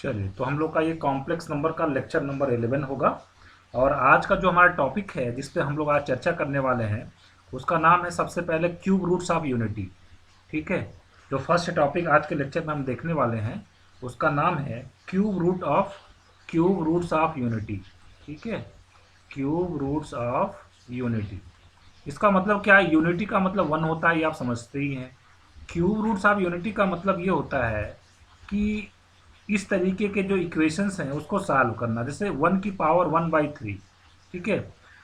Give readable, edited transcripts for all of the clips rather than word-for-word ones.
चलिए, तो हम लोग का ये कॉम्प्लेक्स नंबर का लेक्चर नंबर 11 होगा। और आज का जो हमारा टॉपिक है जिस पे हम लोग आज चर्चा करने वाले हैं उसका नाम है सबसे पहले क्यूब रूट्स ऑफ यूनिटी। ठीक है। जो फर्स्ट टॉपिक आज के लेक्चर में हम देखने वाले हैं उसका नाम है क्यूब रूट्स ऑफ यूनिटी। ठीक है। Cube roots of unity. इसका मतलब क्या है? यूनिटी का मतलब वन होता है, ये आप समझते ही हैं। क्यूब रूट्स ऑफ यूनिटी का मतलब ये होता है कि इस तरीके के जो इक्वेशंस हैं उसको सॉल्व करना। जैसे 1 की पावर 1/3। ठीक है।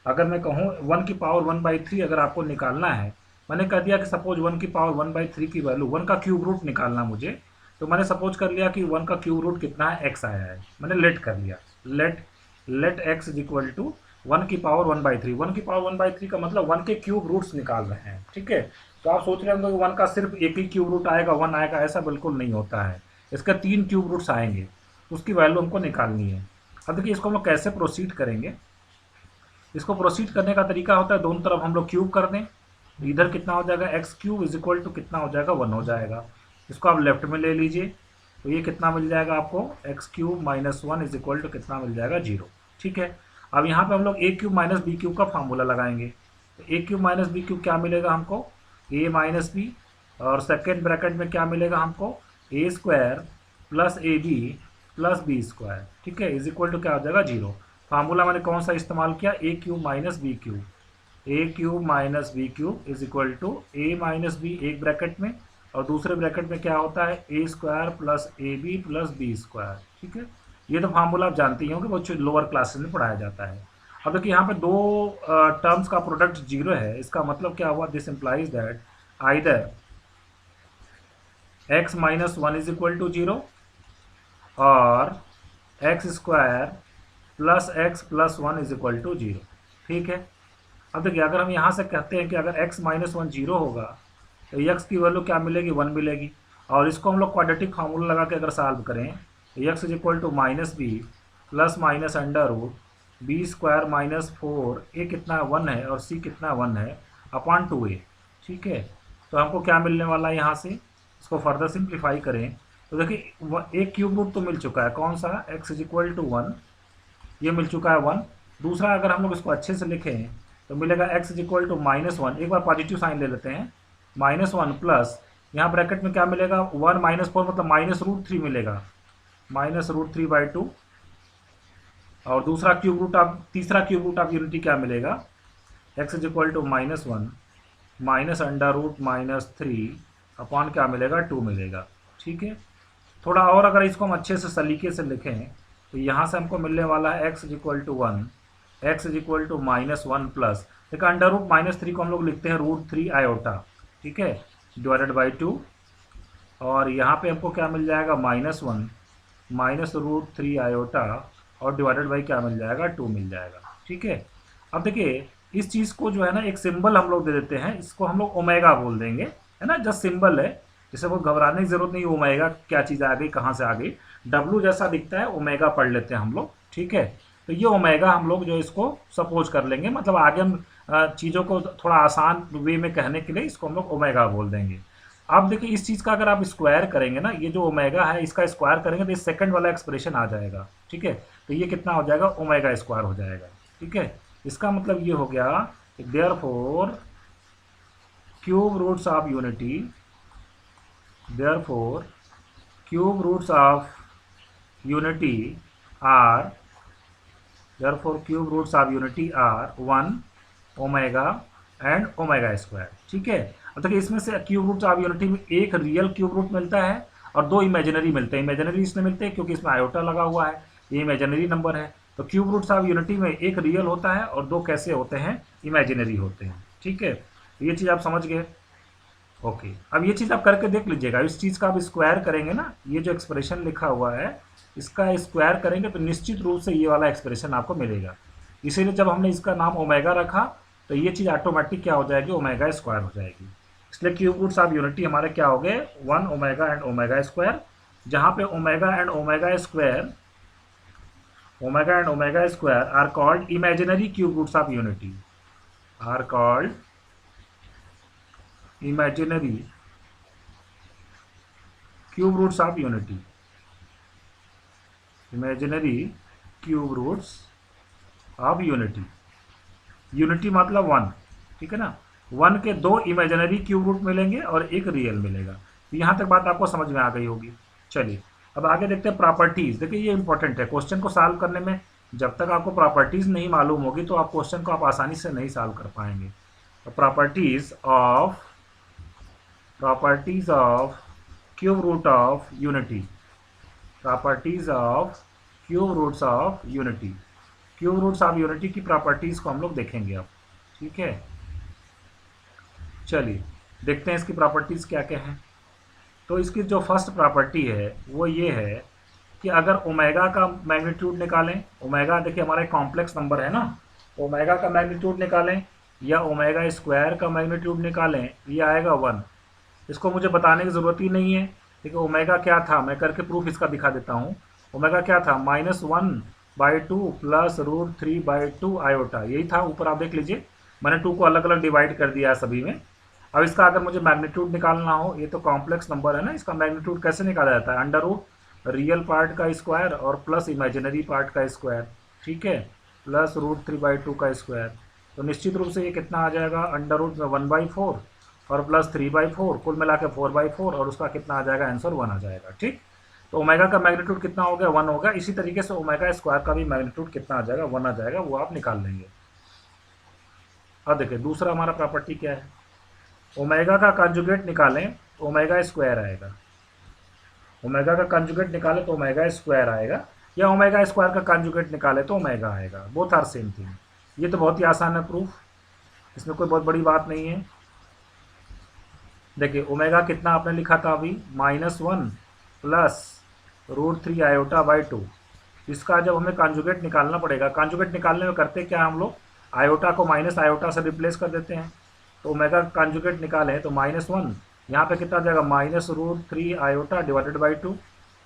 अगर मैं कहूँ 1 की पावर 1/3 अगर आपको निकालना है, मैंने कह दिया कि सपोज 1 की पावर 1/3 की वैल्यू 1 का क्यूब रूट निकालना मुझे, तो मैंने सपोज कर लिया कि 1 का क्यूब रूट कितना है, एक्स आया है। मैंने लेट कर लिया, let let x is equal to 1 की पावर 1/3। 1 की पावर 1/3 का मतलब 1 के क्यूब रूट्स निकाल रहे हैं। ठीक है। तो आप सोच रहे होंगे कि 1 का सिर्फ एक ही क्यूब रूट आएगा, 1 आएगा, ऐसा बिल्कुल नहीं होता है। इसका 3 क्यूब रूट्स आएंगे, उसकी वैल्यू हमको निकालनी है। अब देखिए इसको हम लोग कैसे प्रोसीड करेंगे। इसको प्रोसीड करने का तरीका होता है दोनों तरफ हम लोग क्यूब कर दें। इधर कितना हो जाएगा, x cube is equal to कितना हो जाएगा, 1 हो जाएगा। इसको आप लेफ्ट में ले लीजिए, तो ये कितना मिल जाएगा आपको, x cube minus 1 is equal to कितना मिल जाएगा, 0। ठीक है। अब यहाँ पे हम लोग a cube minus b cube का फार्मूला लगाएंगे। तो a cube minus b cube क्या मिलेगा हमको, ए माइनस बी, और सेकेंड ब्रैकेट में क्या मिलेगा हमको, a square plus a b plus B square. ठीक है। इज इक्वल टू क्या हो जाएगा, 0। फार्मूला मैंने कौन सा इस्तेमाल किया, a cube minus b cube. A cube minus b cube is equal to a minus b एक ब्रैकेट में, और दूसरे ब्रैकेट में क्या होता है, ए square plus a b plus B square. ठीक है। ये तो फार्मूला आप जानते ही होंगे, वो लोअर क्लासेस में पढ़ाया जाता है। अब देखिए यहाँ पे दो टर्म्स का प्रोडक्ट 0 है। इसका मतलब क्या हुआ, this implies that either x minus 1 is equal to 0 और x square plus x plus 1 is equal to 0। ठीक है। अब देखिए अगर हम यहाँ से कहते हैं कि अगर x माइनस 1 0 होगा तो x की वैल्यू क्या मिलेगी, 1 मिलेगी। और इसको हम लोग क्वाड्रेटिक फार्मूला लगा के अगर सॉल्व करें तो x is equal to minus b plus minus under root b square minus 4, a कितना 1 है और c कितना 1 है, अपॉन 2a। ठीक है। तो हमको क्या मिलने वाला है यहाँ से, इसको फर्दर सिंप्लीफाई करें तो देखिए एक क्यूब रूट तो मिल चुका है, कौन सा, x इज इक्वल टू 1, ये मिल चुका है 1। दूसरा अगर हम लोग इसको अच्छे से लिखें तो मिलेगा x is equal to minus 1, एक बार पॉजिटिव साइन ले लेते हैं, माइनस 1 प्लस यहाँ ब्रैकेट में क्या मिलेगा, 1 माइनस 4 मतलब माइनस रूट 3 मिलेगा, माइनस रूट 3/2। और दूसरा क्यूब रूट ऑफ तीसरा क्यूब रूट ऑफ यूनिटी क्या मिलेगा, x is equal to minus 1 minus under root minus 3 upon क्या मिलेगा, 2 मिलेगा। ठीक है। थोड़ा और अगर इसको हम अच्छे से सलीके से लिखें तो यहाँ से हमको मिलने वाला है x is equal to 1, x is equal to minus 1 plus, देखिए अंडर रूट माइनस 3 को हम लोग लिखते हैं रूट 3 आयोटा। ठीक है। डिवाइडेड बाई 2, और यहाँ पे हमको क्या मिल जाएगा, माइनस 1 माइनस रूट 3 आयोटा, और डिवाइडेड बाई क्या मिल जाएगा, 2 मिल जाएगा। ठीक है। अब देखिए इस चीज़ को जो है ना एक सिंबल हम लोग दे देते हैं, इसको हम लोग ओमेगा बोल देंगे, है ना, जस्ट सिंबल है। जैसे वो घबराने की जरूरत नहीं, ओमेगा क्या चीज़ आ गई, कहाँ से आ गई, डब्लू जैसा दिखता है, ओमेगा पढ़ लेते हैं हम लोग। ठीक है। तो ये ओमेगा हम लोग जो इसको सपोज कर लेंगे, मतलब आगे हम चीज़ों को थोड़ा आसान वे में कहने के लिए इसको हम लोग ओमेगा बोल देंगे। अब देखिए इस चीज़ का अगर आप स्क्वायर करेंगे ना, ये जो ओमेगा है इसका स्क्वायर करेंगे तो इस सेकंड वाला एक्सप्रेशन आ जाएगा। ठीक है। तो ये कितना हो जाएगा, ओमेगा स्क्वायर हो जाएगा। ठीक है। इसका मतलब ये हो गया, therefore cube roots of unity, therefore cube roots of unity are, therefore cube roots of unity are 1 omega and omega square. ठीक है। अब देखिए इसमें से क्यूब रूट्स ऑफ यूनिटी में एक रियल क्यूब रूट मिलता है और दो इमेजिनरी मिलते हैं। इमेजिनरी इसलिए मिलते हैं क्योंकि इसमें आयोटा लगा हुआ है, ये इमेजिनरी नंबर है। तो क्यूब रूट्स ऑफ यूनिटी में एक रियल होता है और दो कैसे होते हैं, इमेजिनरी होते हैं। ठीक है। ये चीज़ आप समझ गए। ओके। अब ये चीज़ आप करके देख लीजिएगा, इस चीज़ का आप स्क्वायर करेंगे ना, ये जो एक्सप्रेशन लिखा हुआ है इसका स्क्वायर करेंगे तो निश्चित रूप से ये वाला एक्सप्रेशन आपको मिलेगा। इसीलिए जब हमने इसका नाम ओमेगा रखा तो ये चीज़ ऑटोमेटिक क्या हो जाएगी, ओमेगा स्क्वायर हो जाएगी। इसलिए क्यूब रूट्स ऑफ यूनिटी हमारे क्या हो गए, 1 ओमेगा एंड ओमेगा स्क्वायर, जहाँ पे omega and omega square, omega and omega square are called imaginary cube roots of unity, are called imaginary cube roots of unity। Imaginary cube roots of unity. Unity मतलब one, ठीक है ना। One के दो imaginary cube root मिलेंगे और एक real मिलेगा। तो यहाँ तक बात आपको समझ में आ गई होगी। चलिए अब आगे देखते हैं प्रॉपर्टीज। देखिए ये इंपॉर्टेंट है, क्वेश्चन को सॉल्व करने में जब तक आपको प्रॉपर्टीज नहीं मालूम होगी तो आप क्वेश्चन को आप आसानी से नहीं सॉल्व कर पाएंगे। तो properties of cube root of unity, properties of cube roots of unity, cube roots of unity की प्रॉपर्टीज को हम लोग देखेंगे अब, ठीक है। चलिए देखते हैं इसकी प्रॉपर्टीज क्या क्या हैं। तो इसकी जो फर्स्ट प्रॉपर्टी है वो ये है कि अगर ओमेगा का मैग्नीट्यूड निकालें, ओमेगा देखिए हमारा एक कॉम्प्लेक्स नंबर है ना, ओमेगा का मैग्नीट्यूड निकालें या ओमेगा स्क्वायर का मैग्नीट्यूड निकालें, ये आएगा 1। इसको मुझे बताने की ज़रूरत ही नहीं है। देखिए ओमेगा क्या था, मैं करके प्रूफ इसका दिखा देता हूँ। ओमेगा क्या था, -1/2 प्लस √3/2 आयोटा, यही था। ऊपर आप देख लीजिए मैंने 2 को अलग अलग डिवाइड कर दिया है सभी में। अब इसका अगर मुझे मैग्नीट्यूड निकालना हो, ये तो कॉम्प्लेक्स नंबर है ना, इसका मैग्नीट्यूड कैसे निकाला जाता है, अंडर रूट रियल पार्ट का स्क्वायर और प्लस इमेजिनरी पार्ट का स्क्वायर, ठीक है, प्लस √3/2 का स्क्वायर। तो निश्चित रूप से ये कितना आ जाएगा, अंडर रूट में 1/4 और प्लस 3/4, कुल मिला के 4/4, और उसका कितना आ जाएगा, आंसर 1 आ जाएगा, ठीक। तो ओमेगा का मैग्नीट्यूड कितना हो गया, 1 होगा। इसी तरीके से ओमेगा स्क्वायर का भी मैग्नीट्यूड कितना आ जाएगा, 1 आ जाएगा, वो आप निकाल लेंगे। अब देखिए दूसरा हमारा प्रॉपर्टी क्या है, ओमेगा का कंजुगेट निकालें, ओमेगा स्क्वायर आएगा। ओमेगा का कंजुगेट निकाले तो ओमेगा स्क्वायर आएगा, या ओमेगा स्क्वायर का कंजुगेट निकाले तो ओमेगा आएगा, बोथ आर सेम थिंग। ये तो बहुत ही आसान है प्रूफ, इसमें कोई बहुत बड़ी बात नहीं है। देखिए ओमेगा कितना आपने लिखा था अभी, -1 प्लस √3 आयोटा/2। इसका जब हमें कंजुगेट निकालना पड़ेगा, कंजुगेट निकालने में करते क्या हम लोग, आयोटा को माइनस आयोटा से रिप्लेस कर देते हैं। तो ओमेगा कंजुगेट निकालें तो -1, यहाँ पे कितना आ जाएगा, -√3 आयोटा डिवाइडेड बाई 2,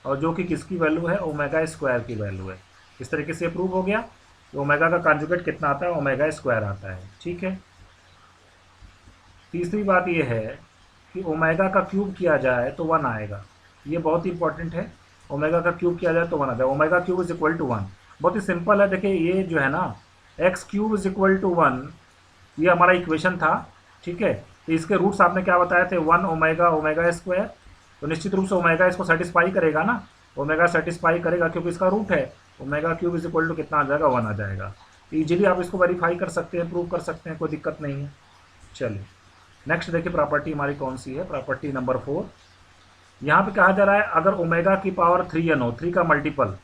और जो कि किसकी वैल्यू है, ओमेगा स्क्वायर की वैल्यू है। इस तरीके से प्रूव हो गया कि ओमेगा का कंजुगेट कितना आता है, ओमेगा स्क्वायर आता है, ठीक है। तीसरी बात यह है कि ओमेगा का क्यूब किया जाए तो 1 आएगा, ये बहुत ही इंपॉर्टेंट है। ओमेगा का क्यूब किया जाए तो 1 आ जाए, omega cube is equal to 1। बहुत ही सिंपल है, देखिए ये जो है ना, x³ इज इक्वल टू 1, ये हमारा इक्वेशन था, ठीक है। तो इसके रूट्स आपने क्या बताए थे, 1 ओमेगा ओमेगा स्क्वायर। तो निश्चित रूप से ओमेगा इसको सेटिस्फाई करेगा ना, ओमेगा सेटिस्फाई करेगा क्योंकि इसका रूट है। Omega cube is equal to कितना आ जाएगा, 1 आ जाएगा। ईजिली आप इसको वेरीफाई कर सकते हैं, प्रूव कर सकते हैं, कोई दिक्कत नहीं है। चलिए नेक्स्ट देखिए प्रॉपर्टी हमारी कौन सी है, प्रॉपर्टी नंबर 4। यहाँ पे कहा जा रहा है अगर ओमेगा की पावर 3n हो, 3 का मल्टीपल,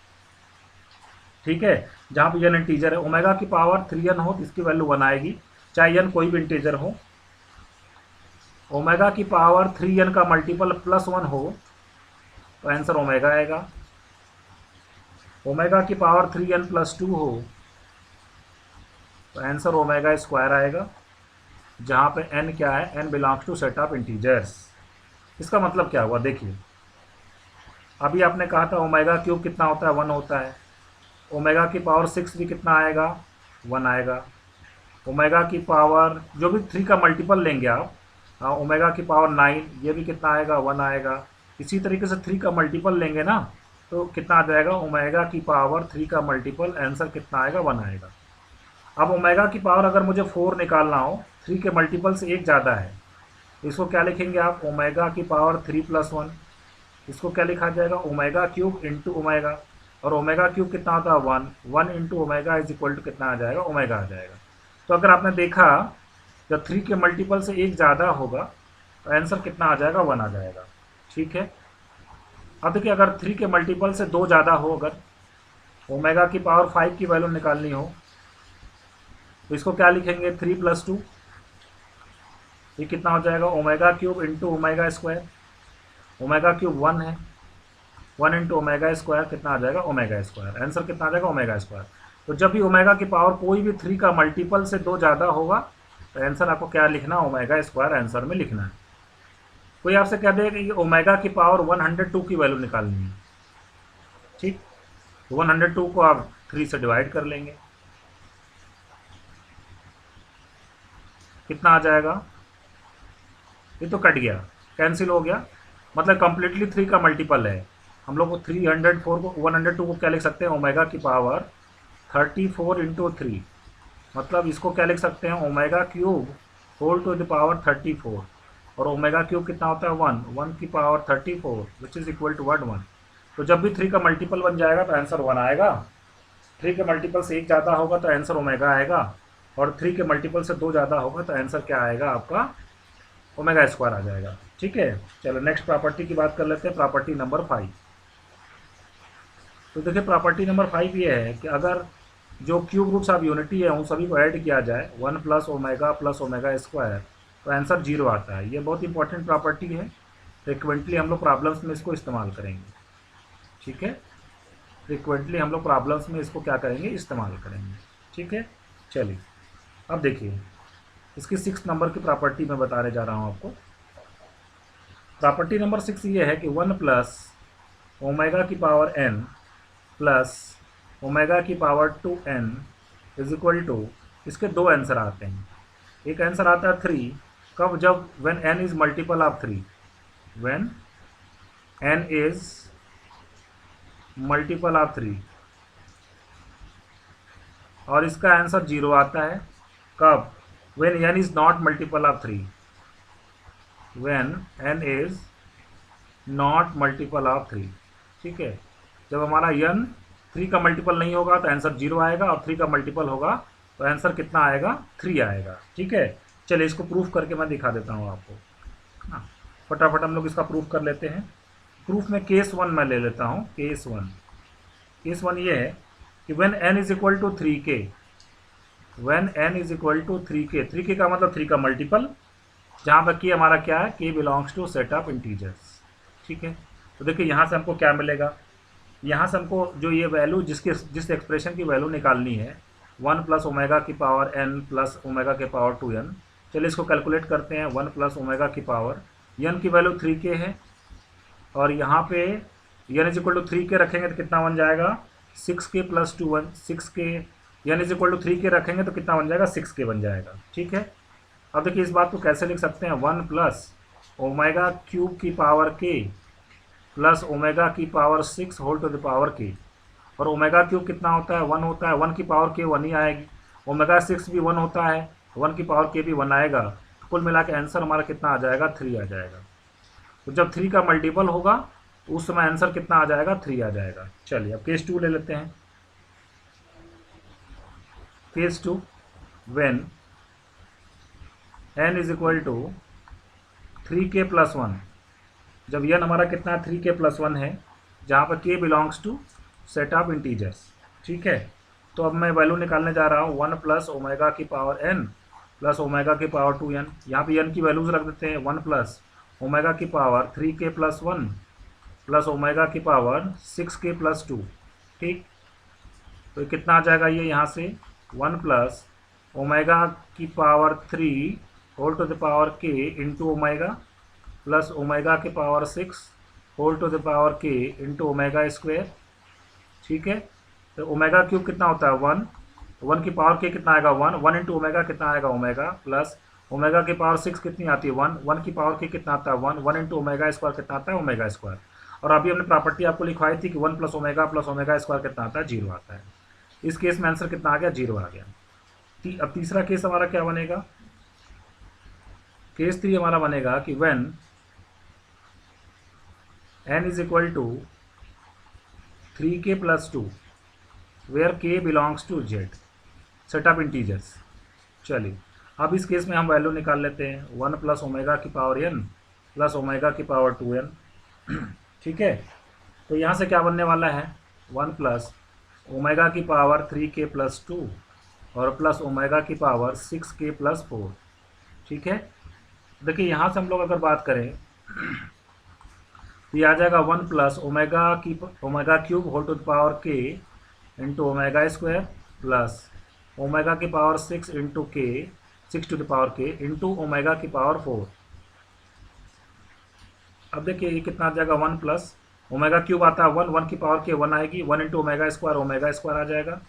ठीक है, जहाँ पे n इंटीजर है, ओमेगा की पावर 3n हो तो इसकी वैल्यू 1 आएगी, चाहे n कोई भी इंटीजर हो। ओमेगा की पावर 3n का मल्टीपल +1 हो तो आंसर ओमेगा आएगा। ओमेगा की पावर 3n + 2 हो तो आंसर ओमेगा स्क्वायर आएगा, जहाँ पे n क्या है, n belongs to set of integers. इसका मतलब क्या हुआ, देखिए अभी आपने कहा था ओमेगा क्यूब कितना होता है, 1 होता है। ओमेगा की पावर 6 भी कितना आएगा, 1 आएगा। ओमेगा की पावर जो भी 3 का मल्टीपल लेंगे आप, ओमेगा की पावर 9, ये भी कितना आएगा, 1 आएगा। इसी तरीके से 3 का मल्टीपल लेंगे ना तो कितना आ जाएगा, ओमेगा की पावर 3 का मल्टीपल, आंसर कितना आएगा, 1 आएगा। अब ओमेगा की पावर अगर मुझे 4 निकालना हो, 3 के मल्टीपल से 1 ज़्यादा है, इसको क्या लिखेंगे आप, ओमेगा की पावर 3 + 1। इसको क्या लिखा जाएगा, ओमेगा क्यूब इंटू ओमेगा, और ओमेगा क्यूब कितना होता है, 1 into omega is equal to कितना आ जाएगा, ओमेगा आ जाएगा। तो अगर आपने देखा जब 3 के मल्टीपल से 1 ज़्यादा होगा तो आंसर कितना आ जाएगा, 1 आ जाएगा, ठीक है। अब देखिए अगर 3 के मल्टीपल से 2 ज़्यादा हो, अगर ओमेगा की पावर 5 की वैल्यू निकालनी हो तो इसको क्या लिखेंगे, 3 + 2, ये कितना हो जाएगा, omega cube into omega square. Omega cube 1 है, 1 इंटू ओमेगा स्क्वायर कितना आ जाएगा, ओमेगा स्क्वायर। आंसर कितना आ जाएगा, ओमेगा स्क्वायर। तो जब भी ओमेगा की पावर कोई भी 3 का मल्टीपल से 2 ज़्यादा होगा तो आंसर आपको क्या लिखना, ओमेगा स्क्वायर आंसर में लिखना है। कोई आपसे कह देगा कि ओमेगा की पावर 102 की वैल्यू निकालनी है, ठीक, 102 को आप 3 से डिवाइड कर लेंगे, कितना आ जाएगा, ये तो कट गया, कैंसिल हो गया, मतलब कंप्लीटली 3 का मल्टीपल है। हम लोग को 304 को 102 को क्या लिख सकते हैं, ओमेगा की पावर 34 इंटू 3, मतलब इसको क्या लिख सकते हैं, omega cube whole to the power 34, और ओमेगा क्यूब कितना होता है 1 की power 34 which is equal to 1। तो जब भी 3 का मल्टीपल बन जाएगा तो आंसर 1 आएगा, 3 के मल्टीपल से 1 ज़्यादा होगा तो आंसर ओमेगा आएगा, और 3 के मल्टीपल से 2 ज़्यादा होगा तो आंसर क्या आएगा आपका, ओमेगा स्क्वायर आ जाएगा। ठीक है, चलो नेक्स्ट प्रॉपर्टी की बात कर लेते हैं, प्रॉपर्टी नंबर 5। तो देखिए प्रॉपर्टी नंबर 5 ये है कि अगर जो क्यूब रूट्स ऑफ यूनिटी है उन सभी को ऐड किया जाए 1 प्लस ओमेगा स्क्वायर, तो आंसर 0 आता है। ये बहुत इंपॉर्टेंट प्रॉपर्टी है, फ्रिक्वेंटली हम लोग प्रॉब्लम्स में इसको इस्तेमाल करेंगे। ठीक है, फ्रिक्वेंटली हम लोग प्रॉब्लम्स में इसको क्या करेंगे, इस्तेमाल करेंगे। ठीक है, चलिए अब देखिए इसकी 6 नंबर की प्रॉपर्टी मैं बताने जा रहा हूँ आपको। प्रॉपर्टी नंबर 6 ये है कि 1 प्लस ओमेगा की पावर n प्लस ओमेगा की power 2n is equal to, इसके दो आंसर आते हैं। एक आंसर आता है 3, कब, जब when n is multiple of 3, when n is multiple of 3, और इसका आंसर 0 आता है कब, when n is not multiple of 3, when n is not multiple of 3। ठीक है, जब हमारा n 3 का मल्टीपल नहीं होगा तो आंसर 0 आएगा, और 3 का मल्टीपल होगा तो आंसर कितना आएगा, 3 आएगा। ठीक है, चलिए इसको प्रूफ करके मैं दिखा देता हूँ आपको, हाँ फटाफट हम लोग इसका प्रूफ कर लेते हैं। प्रूफ में केस 1 मैं ले लेता हूँ, केस 1 ये है कि when n is equal to 3k, when n is equal to 3k का मतलब 3 का मल्टीपल, जहाँ पर k हमारा क्या है, k belongs to set of integers. ठीक है, तो देखिए यहाँ से हमको क्या मिलेगा, यहाँ से हमको जो ये वैल्यू जिस एक्सप्रेशन की वैल्यू निकालनी है 1 प्लस ओमेगा की पावर n प्लस ओमेगा के पावर 2n, चलिए इसको कैलकुलेट करते हैं। 1 प्लस ओमेगा की पावर n की वैल्यू 3k है, और यहाँ पे n is equal to 3k रखेंगे तो कितना बन जाएगा, 6k plus 2 6k, n is equal to 3k रखेंगे तो कितना बन जाएगा, 6k बन जाएगा। ठीक है, अब देखिए इस बात को कैसे लिख सकते हैं, 1 प्लस ओमेगा क्यूब की पावर k प्लस ओमेगा की power 6 whole to the power k, और ओमेगा क्यूब कितना होता है, 1 होता है, 1 की पावर k 1 ही आएगी, ओमेगा 6 भी 1 होता है, 1 की पावर k भी 1 आएगा, तो कुल मिला के आंसर हमारा कितना आ जाएगा, 3 आ जाएगा। तो जब 3 का मल्टीपल होगा तो उस समय आंसर कितना आ जाएगा, 3 आ जाएगा। चलिए अब केस 2 ले लेते हैं। Case 2, when n is equal to 3k plus 1, जब n हमारा कितना 3k प्लस 1 है, जहाँ पर k belongs to set of integers. ठीक है, तो अब मैं वैल्यू निकालने जा रहा हूँ 1 प्लस ओमेगा की पावर n प्लस ओमेगा की पावर 2n, यहाँ पे n की वैल्यूज रख देते हैं, 1 प्लस ओमेगा की power 3k plus 1 plus omega की पावर 6k प्लस 2। ठीक, तो कितना आ जाएगा ये यहाँ से, 1 प्लस ओमेगा की power 3 whole to the power k into omega plus omega की power 6 whole to the power k into omega square. ठीक है, तो ओमेगा क्यूब कितना होता है 1, 1 की पावर k कितना आएगा 1 इंटू ओमेगा कितना आएगा ओमेगा, प्लस ओमेगा की पावर 6 कितनी आती है 1 की पावर k कितना आता है 1 इंटू ओमेगा स्क्वायर कितना आता है ओमेगा स्क्वायर। और अभी हमने प्रॉपर्टी आपको लिखवाई थी कि 1 प्लस ओमेगा स्क्वायर कितना आता है, 0 आता है। इस केस में आंसर कितना आ गया, 0 आ गया। अब तीसरा केस हमारा क्या बनेगा, केस 3 हमारा बनेगा कि when n is equal to 3k plus 2 where k belongs to z, set of integers. चलिए अब इस केस में हम वैल्यू निकाल लेते हैं, 1 प्लस ओमेगा की पावर n प्लस ओमेगा की पावर 2n। ठीक है, तो यहाँ से क्या बनने वाला है, 1 प्लस ओमेगा की पावर 3k प्लस 2 और प्लस ओमेगा की पावर 6k प्लस 4। ठीक है, देखिए यहाँ से हम लोग अगर बात करें तो ये आ जाएगा 1 plus omega cube whole to the power k into omega square plus omega की power 6 into k 6 to the power k into omega की पावर 4। अब देखिए ये कितना आ जाएगा, 1 प्लस ओमेगा क्यूब आता है 1 की पावर k 1 आएगी, 1 इंटू ओमेगा स्क्वायर आ जाएगा।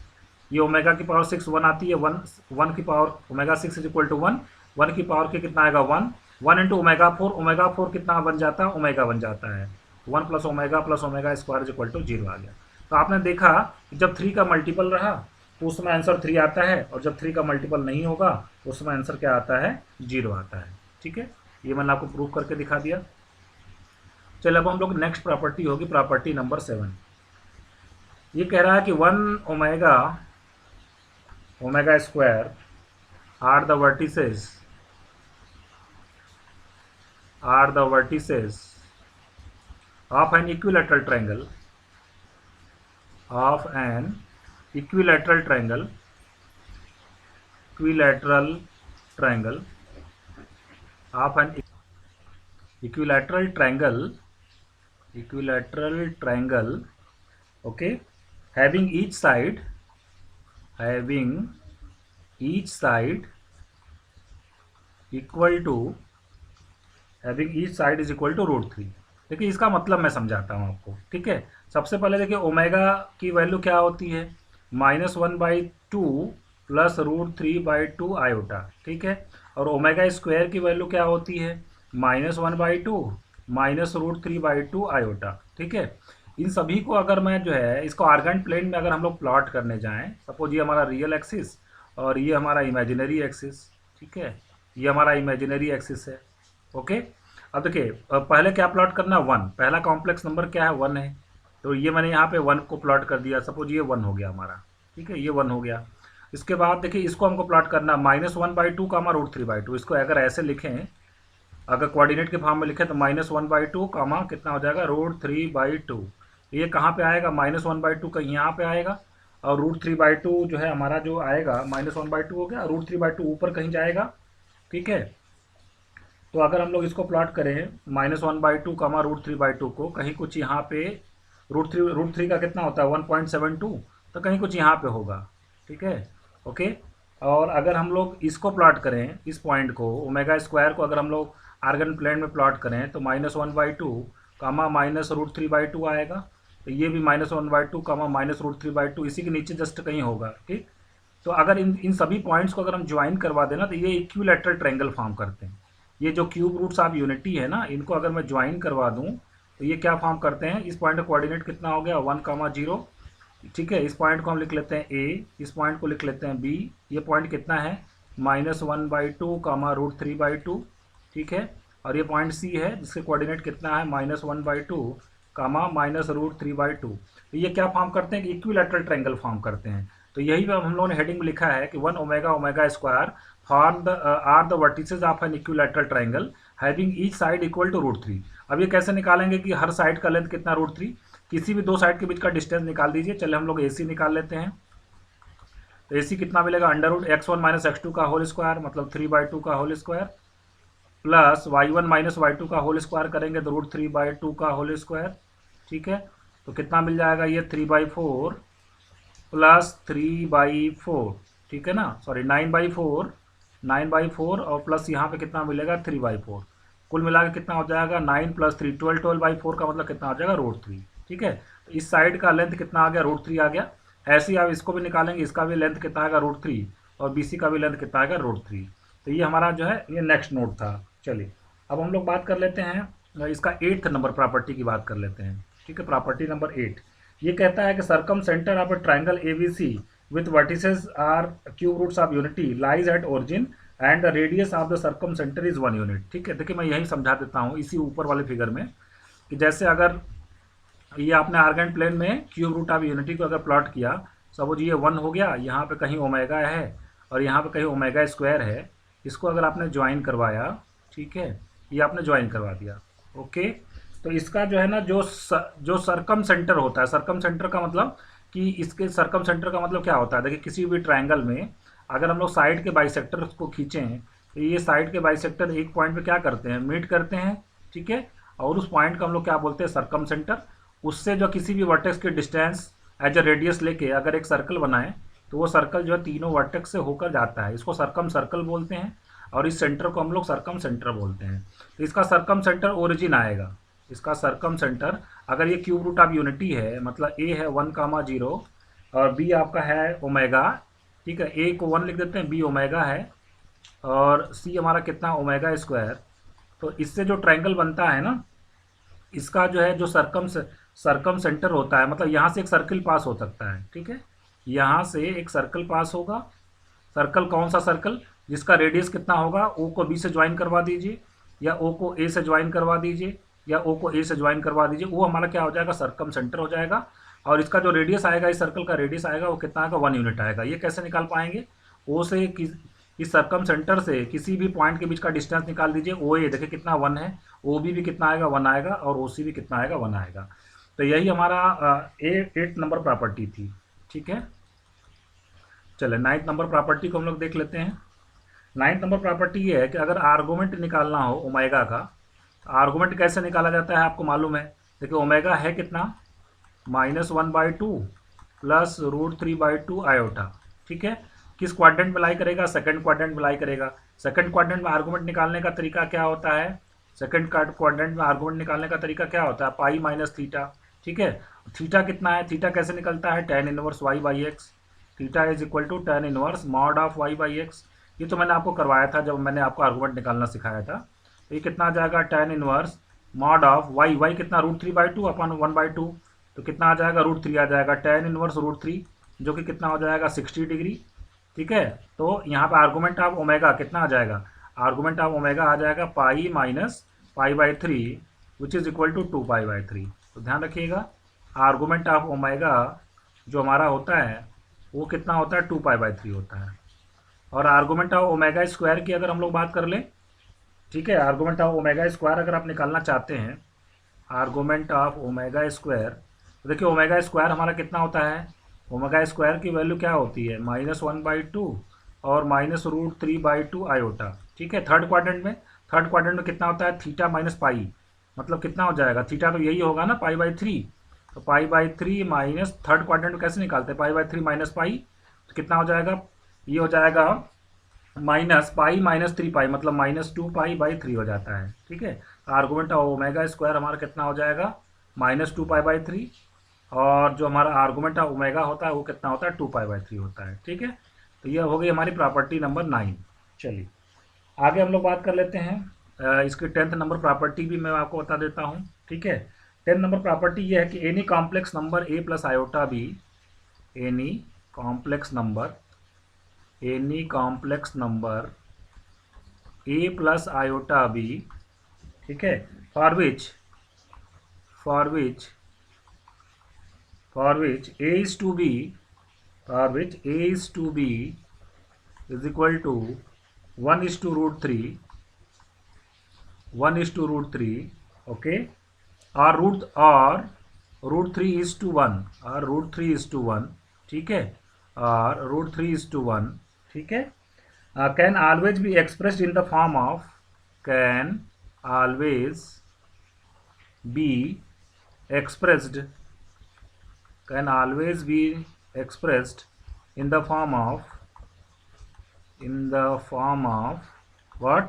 ये ओमेगा की पावर 6 1 आती है, 1 की power omega 6 is equal to 1 की पावर k कितना आएगा 1 इंटू ओमेगा 4 कितना बन जाता है, ओमेगा बन जाता है। 1 plus omega square is equal to 0 आ गया। तो आपने देखा कि जब 3 का मल्टीपल रहा तो उसमें आंसर 3 आता है, और जब 3 का मल्टीपल नहीं होगा तो उसमें आंसर क्या आता है, 0 आता है। ठीक है, ये मैंने आपको प्रूव करके दिखा दिया। चलिए अब हम लोग नेक्स्ट प्रॉपर्टी होगी प्रॉपर्टी नंबर 7। ये कह रहा है कि 1 omega square are the vertices of an equilateral triangle of an equilateral triangle of an equilateral triangle, okay, having each side equal to √3। देखिए इसका मतलब मैं समझाता हूँ आपको। ठीक है, सबसे पहले देखिए ओमेगा की वैल्यू क्या होती है, -1/2 प्लस √3/2 आयोटा। ठीक है, और ओमेगा स्क्वायर की वैल्यू क्या होती है, -1/2 माइनस √3/2 आयोटा। ठीक है, इन सभी को अगर मैं जो है इसको आर्गेंट प्लेन में अगर हम लोग प्लॉट करने जाएं, सपोज ये हमारा रियल एक्सिस और ये हमारा इमेजिनरी एक्सिस। ठीक है, ये हमारा इमेजिनरी एक्सिस है। ओके, अब देखिए पहले क्या प्लॉट करना, 1, पहला कॉम्प्लेक्स नंबर क्या है, 1 है। तो ये मैंने यहाँ पे 1 को प्लॉट कर दिया, सपोज ये 1 हो गया हमारा। ठीक है, ये 1 हो गया। इसके बाद देखिए इसको हमको प्लॉट करना -1/2 कामा √3/2। इसको अगर ऐसे लिखें, अगर कोऑर्डिनेट के फॉर्म में लिखें तो -1/2 कामा कितना हो जाएगा, √3/2। ये कहाँ पे आएगा, -1/2 कहीं यहाँ पे आएगा, और √3/2 जो है हमारा जो आएगा -1/2 हो गया, √3/2 ऊपर कहीं जाएगा। ठीक है, तो अगर हम लोग इसको प्लॉट करें -1/2 कामा √3/2 को, कहीं कुछ यहाँ पे √3 का कितना होता है 1.72, तो कहीं कुछ यहाँ पे होगा। ठीक है, ओके। और अगर हम लोग इसको प्लॉट करें, इस पॉइंट को ओमेगा स्क्वायर को अगर हम लोग आर्गन प्लेन में प्लॉट करें तो -1/2 कामा -√3/2 आएगा। तो ये भी -1/2 कामा -√3/2 इसी के नीचे जस्ट कहीं होगा। ठीक, तो अगर इन सभी पॉइंट्स को अगर हम ज्वाइन करवा देना तो ये इक्विलैटरल ट्रायंगल फॉर्म करते हैं। ये जो क्यूब रूट्स ऑफ यूनिटी है ना, इनको अगर मैं ज्वाइन करवा दूं तो ये क्या फॉर्म करते हैं, इस पॉइंट का कोऑर्डिनेट कितना हो गया 1,0। ठीक है, इस पॉइंट को हम लिख लेते हैं ए, इस पॉइंट को लिख लेते हैं बी। ये पॉइंट कितना है -1/2 कामा √3/2। ठीक है, और ये पॉइंट सी है जिसके कोऑर्डिनेट कितना है -1/2 कामा -√3/2। तो ये क्या फॉर्म करते हैं कि इक्विलैटरल ट्रायंगल फॉर्म करते हैं। तो यही पे हम लोगों ने हेडिंग में लिखा है कि 1 omega square form are the vertices of an equilateral triangle having each side equal to √3। अब ये कैसे निकालेंगे कि हर साइड का लेंथ कितना √3, किसी भी दो साइड के बीच का डिस्टेंस निकाल दीजिए। चले हम लोग AC निकाल लेते हैं। तो AC कितना मिलेगा, √x1 - x2 का होल स्क्वायर, मतलब 3/2 का whole square, plus y1 - y2 का होल स्क्वायर करेंगे तो √3/2 का होल स्क्वायर। ठीक है, तो कितना मिल जाएगा, ये 3/4 प्लस 3/4। ठीक है ना, सॉरी 9/4 और प्लस यहाँ पे कितना मिलेगा 3/4। कुल मिला के कितना हो जाएगा 9 + 3 12/4 का मतलब कितना हो जाएगा √3। ठीक है, तो इस साइड का लेंथ कितना आ गया, √3 आ गया। ऐसे ही आप इसको भी निकालेंगे, इसका भी लेंथ कितना आएगा √3, और BC का भी लेंथ कितना आएगा √3। तो ये हमारा जो है ये नेक्स्ट नोट था। चलिए अब हम लोग बात कर लेते हैं इसका 8th नंबर प्रॉपर्टी की बात कर लेते हैं। ठीक है, प्रॉपर्टी नंबर 8 ये कहता है कि circum centre of a triangle ABC with vertices are cube roots of unity lies at origin and the radius of the circumcenter is 1 unit। ठीक है, देखिए मैं यही समझा देता हूँ इसी ऊपर वाले फिगर में, कि जैसे अगर ये आपने आर्गेंट प्लेन में क्यूब रूट ऑफ यूनिटी को अगर प्लॉट किया, सपोज ये 1 हो गया, यहाँ पे कहीं ओमेगा है और यहाँ पे कहीं ओमेगा स्क्वायर है, इसको अगर आपने ज्वाइन करवाया, ठीक है, ये आपने ज्वाइन करवा दिया। ओके, तो इसका जो है ना जो सर्कम सेंटर होता है, सर्कम सेंटर का मतलब कि इसके सर्कम सेंटर का मतलब क्या होता है, देखिए किसी भी ट्रायंगल में अगर हम लोग साइड के बाइसेक्टर को खींचें तो ये साइड के बाइसेक्टर एक पॉइंट पे क्या करते हैं, मीट करते हैं। ठीक है, और उस पॉइंट को हम लोग क्या बोलते हैं, सर्कम सेंटर। उससे जो किसी भी वर्टेक्स के डिस्टेंस एज अ रेडियस लेके अगर एक सर्कल बनाए तो वो सर्कल जो है तीनों वर्टेक्स से होकर जाता है, इसको सर्कम सर्कल बोलते हैं, और इस सेंटर को हम लोग सर्कम सेंटर बोलते हैं। तो इसका सर्कम सेंटर ओरिजिन आएगा, इसका सर्कम सेंटर अगर ये क्यूब रूट ऑफ यूनिटी है, मतलब A है 1,0 और B आपका है ओमेगा। ठीक है, A को 1 लिख देते हैं, B ओमेगा है, और C हमारा कितना ओमेगा स्क्वायर। तो इससे जो ट्रायंगल बनता है ना, इसका जो है जो सरकम सेंटर होता है, मतलब यहाँ से एक सर्किल पास हो सकता है, ठीक है, यहाँ से एक सर्कल पास होगा। सर्कल कौन सा सर्कल? जिसका रेडियस कितना होगा, ओ को बी से ज्वाइन करवा दीजिए, या ओ को ए से ज्वाइन करवा दीजिए, या ओ को ए से ज्वाइन करवा दीजिए, वो हमारा क्या हो जाएगा, सरकम सेंटर हो जाएगा। और इसका जो रेडियस आएगा, इस सर्कल का रेडियस आएगा, वो कितना आएगा, 1 यूनिट आएगा। ये कैसे निकाल पाएंगे? ओ से इस सरकम सेंटर से किसी भी पॉइंट के बीच का डिस्टेंस निकाल दीजिए। ओ ए देखिए कितना 1 है, ओ बी भी कितना आएगा, 1 आएगा, और ओ सी भी कितना आएगा, 1 आएगा। तो यही हमारा 8 नंबर प्रॉपर्टी थी, ठीक है। चले 9th नंबर प्रॉपर्टी को हम लोग देख लेते हैं। 9th नंबर प्रॉपर्टी ये है कि अगर आर्गूमेंट निकालना हो ओमेगा का, आर्गूमेंट कैसे निकाला जाता है आपको मालूम है। देखिए ओमेगा है कितना, -1/2 प्लस √3/2 आयोटा, ठीक है। किस क्वाड्रेंट में लाई करेगा, सेकंड क्वाड्रेंट में लाई करेगा। सेकंड क्वाड्रेंट में आर्गूमेंट निकालने का तरीका क्या होता है, सेकंड क्वाड्रेंट में आर्गूमेंट निकालने का तरीका क्या होता है, पाई माइनस थीटा, ठीक है। थीटा कितना है, थीटा कैसे निकलता है, tan inverse y/x, theta is equal to tan inverse mod of y/x। ये तो मैंने आपको करवाया था जब मैंने आपको आर्गूमेंट निकालना सिखाया था। तो ये कितना आ जाएगा, tan inverse mod of y कितना, √3/2 अपन 1/2, तो कितना आ जाएगा, √3 आ जाएगा, tan इनवर्स √3 जो कि कितना हो जाएगा 60 डिग्री, ठीक है। तो यहाँ पे आर्गूमेंट ऑफ ओमेगा कितना आ जाएगा, आर्गूमेंट ऑफ ओमेगा आ जाएगा pi minus π/3 which is equal to 2π/3। तो ध्यान रखिएगा आर्गूमेंट ऑफ ओमेगा जो हमारा होता है वो कितना होता है, 2π/3 होता है। और आर्गूमेंट ऑफ ओमेगा स्क्वायर की अगर हम लोग बात कर लें, ठीक है, आर्गूमेंट ऑफ ओमेगा स्क्वायर अगर आप निकालना चाहते हैं, आर्गूमेंट ऑफ ओमेगा स्क्वायर, तो देखिए ओमेगा स्क्वायर हमारा कितना होता है, ओमेगा स्क्वायर की वैल्यू क्या होती है, -1/2 और -√3/2 आयोटा, ठीक है। थर्ड क्वाड्रेंट में कितना होता है, थीटा माइनस पाई, मतलब कितना हो जाएगा, थीटा तो यही होगा ना π/3, तो π/3 माइनस थर्ड क्वाड्रेंट में कैसे निकालते हैं, π/3 माइनस पाई, तो कितना हो जाएगा, ये हो जाएगा माइनस पाई माइनस 3π, मतलब -2π/3 हो जाता है, ठीक है। आर्गूमेंट ऑफ ओमेगा स्क्वायर हमारा कितना हो जाएगा, -2π/3, और जो हमारा आर्गूमेंट ऑफ ओमेगा होता है वो कितना होता है, 2π/3 होता है, ठीक है। तो ये हो गई हमारी प्रॉपर्टी नंबर 9। चलिए आगे हम लोग बात कर लेते हैं इसकी 10th नंबर प्रॉपर्टी भी मैं आपको बता देता हूँ, ठीक है। 10th नंबर प्रॉपर्टी ये है कि any complex number a plus iota b, any complex number a plus iota b, ठीक है, for which a is to b is equal to 1:√3, okay, or √3 is to 1, ठीक है, और √3 is to 1, ठीक है, can always be expressed in the form of, can always be expressed in the form of what,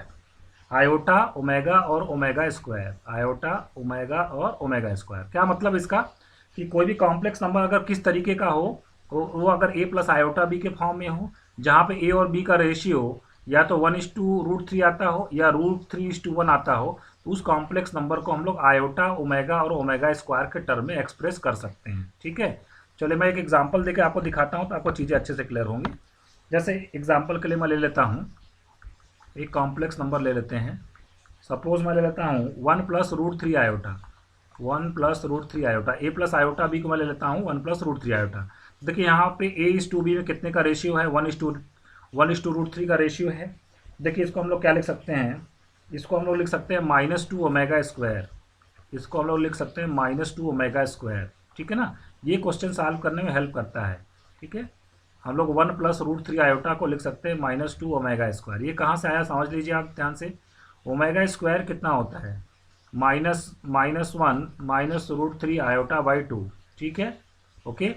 iota omega और omega square, iota omega और omega square. क्या मतलब इसका कि कोई भी कॉम्प्लेक्स नंबर अगर किस तरीके का हो, वो अगर a प्लस आयोटा बी के फॉर्म में हो, जहाँ पे a और b का रेशियो या तो 1:√3 आता हो या √3:1 आता हो, तो उस कॉम्प्लेक्स नंबर को हम लोग आयोटा ओमेगा और ओमेगा स्क्वायर के टर्म में एक्सप्रेस कर सकते हैं, ठीक है। चलिए मैं एक एग्जांपल देके आपको दिखाता हूँ तो आपको चीज़ें अच्छे से क्लियर होंगी। जैसे एग्जांपल के लिए मैं ले लेता हूँ, एक कॉम्प्लेक्स नंबर ले लेते हैं, सपोज मैं ले लेता हूँ 1 + √3 iota, a plus iota b को मैं ले लेता हूँ 1 + √3 आयोटा। देखिए यहाँ पे a:b में कितने का रेशियो है, 1:√3 का रेशियो है। देखिए इसको हम लोग क्या लिख सकते हैं, इसको हम लोग लिख सकते हैं -2 ओमेगा स्क्वायर, इसको हम लोग लिख सकते हैं -2 ओमेगा स्क्वायर, ठीक है ना। ये क्वेश्चन सॉल्व करने में हेल्प करता है, ठीक है। हम लोग 1 + √3 आयोटा को लिख सकते हैं -2 ओमेगा स्क्वायर। ये कहाँ से आया समझ लीजिए आप ध्यान से, ओमेगा स्क्वायर कितना होता है, -1 -√3 आयोटा/2, ठीक है, ओके।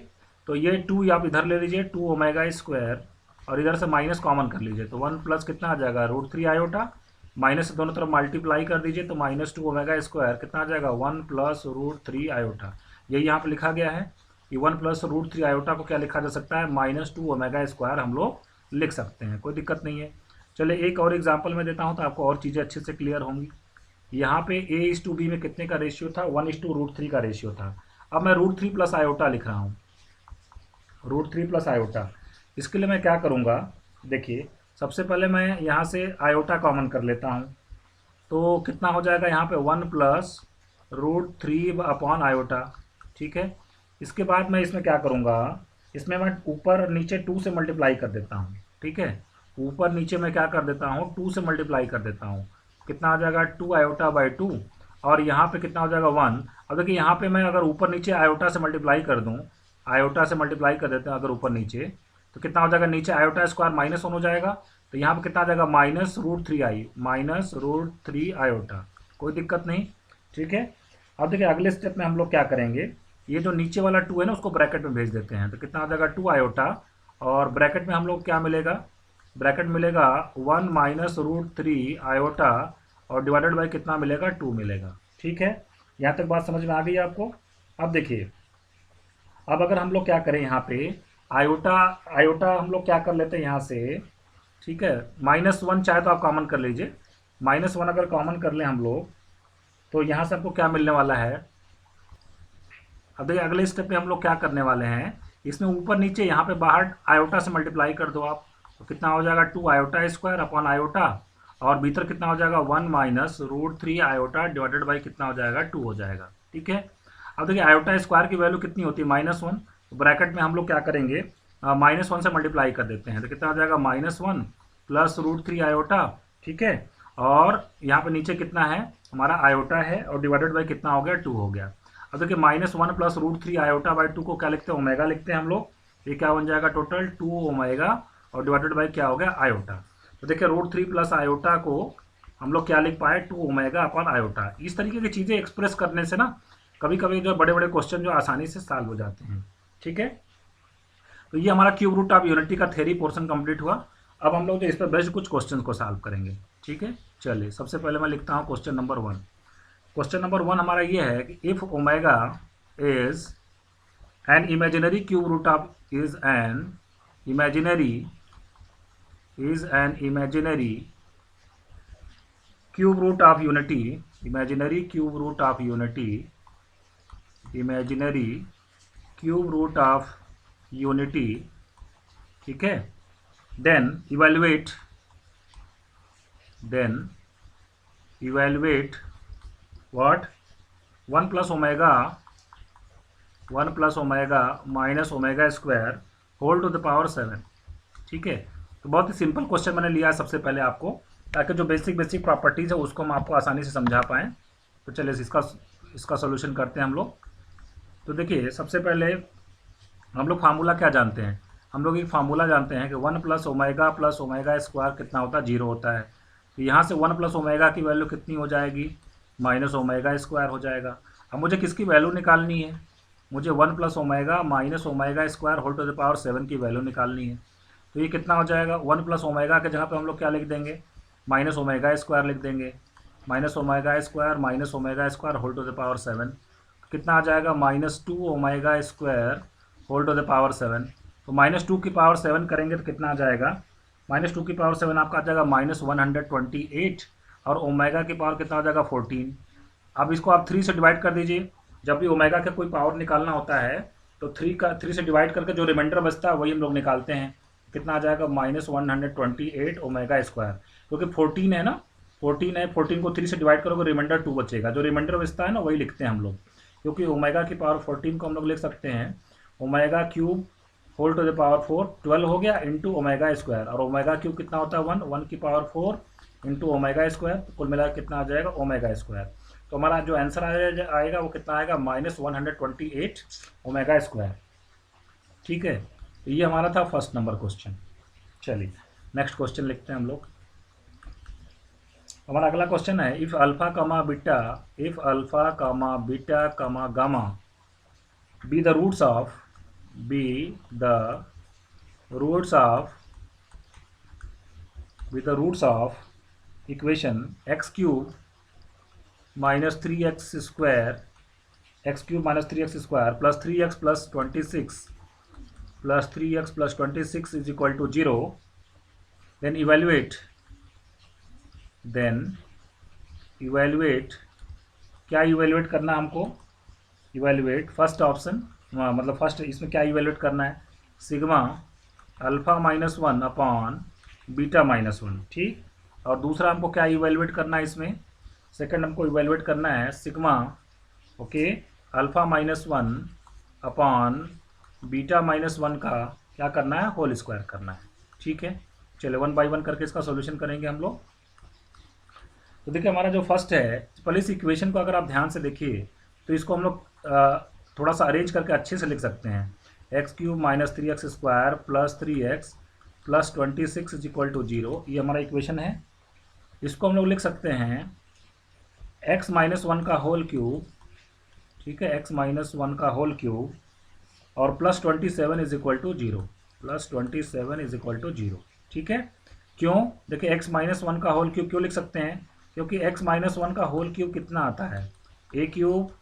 तो ये 2 आप इधर ले लीजिए, 2 ओमेगा स्क्वायर, और इधर से माइनस कॉमन कर लीजिए, तो 1 प्लस कितना आ जाएगा, √3 आयोटा, माइनस से दोनों तरफ मल्टीप्लाई कर दीजिए तो -2 ओमेगा स्क्वायर कितना आ जाएगा, 1 + √3 आयोटा। यही यहाँ पे लिखा गया है कि 1 + √3 आयोटा को क्या लिखा जा सकता है, -2 ओमेगा स्क्वायर हम लोग लिख सकते हैं, कोई दिक्कत नहीं है। चलिए एक और एग्जाम्पल में देता हूँ तो आपको और चीज़ें अच्छे से क्लियर होंगी। यहाँ पे a/b में कितने का रेशियो था, 1:√3 का रेशियो था। अब मैं √3 प्लस आयोटा लिख रहा हूँ, √3 प्लस आयोटा। इसके लिए मैं क्या करूँगा, देखिए सबसे पहले मैं यहाँ से आयोटा कॉमन कर लेता हूँ, तो कितना हो जाएगा यहाँ पे 1 प्लस √3 अपॉन आयोटा। ठीक है, इसके बाद मैं इसमें क्या करूँगा, इसमें मैं ऊपर नीचे 2 से मल्टीप्लाई कर देता हूँ। ठीक है, ऊपर नीचे मैं क्या कर देता हूँ, 2 से मल्टीप्लाई कर देता हूँ। कितना आ जाएगा 2 आयोटा बाई 2, और यहाँ पे कितना हो जाएगा 1। अब देखिए यहाँ पे मैं अगर ऊपर नीचे आयोटा से मल्टीप्लाई कर दूँ, आयोटा से मल्टीप्लाई कर देते हैं अगर ऊपर नीचे, तो कितना हो जाएगा, नीचे आयोटा स्क्वायर -1 हो जाएगा, तो यहाँ पे कितना आ जाएगा -√3 आयोटा। कोई दिक्कत नहीं। ठीक है, अब देखिए अगले स्टेप में हम लोग क्या करेंगे, ये जो नीचे वाला 2 है ना उसको ब्रैकेट में भेज देते हैं, तो कितना आ जाएगा 2 आयोटा, और ब्रैकेट में हम लोग क्या मिलेगा, ब्रैकेट मिलेगा 1 -√3 आयोटा, और डिवाइडेड बाई कितना मिलेगा, 2 मिलेगा। ठीक है, यहाँ तक बात समझ में आ गई आपको। अब देखिए, अब अगर हम लोग क्या करें यहाँ पे आयोटा, आयोटा हम लोग क्या कर लेते हैं यहाँ से, ठीक है, -1 चाहे तो आप कॉमन कर लीजिए, -1 अगर कॉमन कर लें हम लोग, तो यहाँ से आपको क्या मिलने वाला है। अब देखिए अगले स्टेप पे हम लोग क्या करने वाले हैं, इसमें ऊपर नीचे यहाँ पे बाहर आयोटा से मल्टीप्लाई कर दो आप, तो कितना हो जाएगा 2 आयोटा स्क्वायर अपॉन आयोटा, और भीतर कितना हो जाएगा 1 -√3 आयोटा डिवाइडेड बाई कितना हो जाएगा 2 हो जाएगा। ठीक है, अब देखिए आयोटा स्क्वायर की वैल्यू कितनी होती है, -1, तो ब्रैकेट में हम लोग क्या करेंगे, -1 से मल्टीप्लाई कर देते हैं, तो कितना हो जाएगा -1 प्लस √3 आयोटा। ठीक है, और यहाँ पे नीचे कितना है हमारा आयोटा है, और डिवाइडेड बाई कितना हो गया 2 हो गया। अब देखिए -1 प्लस √3 आयोटा बाई 2 को क्या लिखते हैं, ओमेगा लिखते हैं हम लोग। ये क्या बन जाएगा टोटल 2 ओमेगा, और डिवाइडेड बाई क्या हो गया आयोटा। तो देखिए √3 प्लस आयोटा को हम लोग क्या लिख पाए, 2 ओमेगा अपॉन आयोटा। इस तरीके की चीज़ें एक्सप्रेस करने से ना कभी कभी जो बड़े बड़े क्वेश्चन जो आसानी से सॉल्व हो जाते हैं। ठीक है, तो ये हमारा क्यूब रूट ऑफ यूनिटी का थ्योरी पोर्शन कंप्लीट हुआ। अब हम लोग जो इस पर बेस्ड कुछ क्वेश्चन को सॉल्व करेंगे। ठीक है, चलिए सबसे पहले मैं लिखता हूँ क्वेश्चन नंबर 1। क्वेश्चन नंबर 1 हमारा ये है कि if omega is an imaginary cube root of is an imaginary cube root of unity, imaginary cube root of unity, imaginary cube root of unity. ठीक है, then evaluate what 1 plus omega minus omega square whole to the power 7। ठीक है, तो बहुत ही simple question मैंने लिया है सबसे पहले आपको, ताकि जो बेसिक प्रॉपर्टीज़ है उसको हम आपको आसानी से समझा पाएँ। तो चलिए इसका सोल्यूशन करते हैं हम लोग। तो देखिए सबसे पहले हम लोग फार्मूला क्या जानते हैं, हम लोग एक फार्मूला जानते हैं कि 1 प्लस ओमेगा स्क्वायर कितना होता है, 0 होता है। तो यहाँ से 1 प्लस ओमेगा की वैल्यू कितनी हो जाएगी, माइनस ओमेगा स्क्वायर हो जाएगा। अब मुझे किसकी वैल्यू निकालनी है, मुझे 1 plus omega minus omega square whole to the power 7 की वैल्यू निकालनी है। तो ये कितना हो जाएगा, 1 प्लस ओमेगा के जगह पे हम लोग क्या लिख देंगे, माइनस ओमेगा स्क्वायर लिख देंगे, minus omega square whole to the power 7। कितना आ जाएगा -2 omega square whole to the power 7। तो -2 की पावर 7 करेंगे तो कितना आ जाएगा, -2 की पावर 7 आपका आ जाएगा -128, और ओमेगा की पावर कितना हो जाएगा 14। अब इसको आप 3 से डिवाइड कर दीजिए, जब भी ओमेगा का कोई पावर निकालना होता है तो 3 से डिवाइड करके जो रिमाइंडर बचता है वही हम लोग निकालते हैं। कितना आ जाएगा -128 ओमेगा स्क्वायर, क्योंकि 14 है ना, 14 है, 14 को 3 से डिवाइड करोगे रिमाइंडर 2 बचेगा, जो रिमाइंडर बचता है ना वही लिखते हैं हम लोग। क्योंकि ओमेगा की पावर 14 को हम लोग लिख सकते हैं omega cube whole to the power 4, 12 हो गया, इंटू ओमेगा स्क्वायर, और ओमेगा क्यूब कितना होता है 1 की पावर 4 इंटू ओमेगा स्क्वायर, तो कुल मिला कितना आ जाएगा ओमेगा स्क्वायर। तो हमारा जो आंसर आएगा वो कितना आएगा -128 ओमेगा स्क्वायर। ठीक है, तो ये हमारा था फर्स्ट नंबर क्वेश्चन। चलिए नेक्स्ट क्वेश्चन लिखते हैं हम लोग। हमारा अगला क्वेश्चन है if alpha comma beta gamma be the roots of equation x cube minus 3x square plus 3x plus 26 is equal to 0, then evaluate evaluate, क्या इवेल्युएट करना है हमको, इवेल्युएट फर्स्ट ऑप्शन, मतलब फर्स्ट इसमें क्या इवेल्युएट करना है, sigma alpha minus one upon beta minus one, ठीक। और दूसरा हमको क्या इवेल्युएट करना है इसमें, सेकंड हमको इवेल्युएट करना है sigma, okay, alpha minus one upon beta minus one का क्या करना है, होल स्क्वायर करना है, ठीक है। चलिए 1 बाई 1 करके इसका सॉल्यूशन करेंगे हम लोग। तो देखिए हमारा जो फर्स्ट है, पहले इस इक्वेशन को अगर आप ध्यान से देखिए तो इसको हम लोग थोड़ा सा अरेंज करके अच्छे से लिख सकते हैं, x cube minus 3x square plus 3x plus 26 is equal to 0, ये हमारा इक्वेशन है। इसको हम लोग लिख सकते हैं x माइनस वन का होल क्यूब, ठीक है, x माइनस वन का होल क्यूब और plus 27 is equal to 0, plus 27 is equal to 0, ठीक है। क्यों, देखिए x माइनस वन का होल क्यूब क्यों लिख सकते हैं, क्योंकि x माइनस वन का होल क्यूब कितना आता है, a cube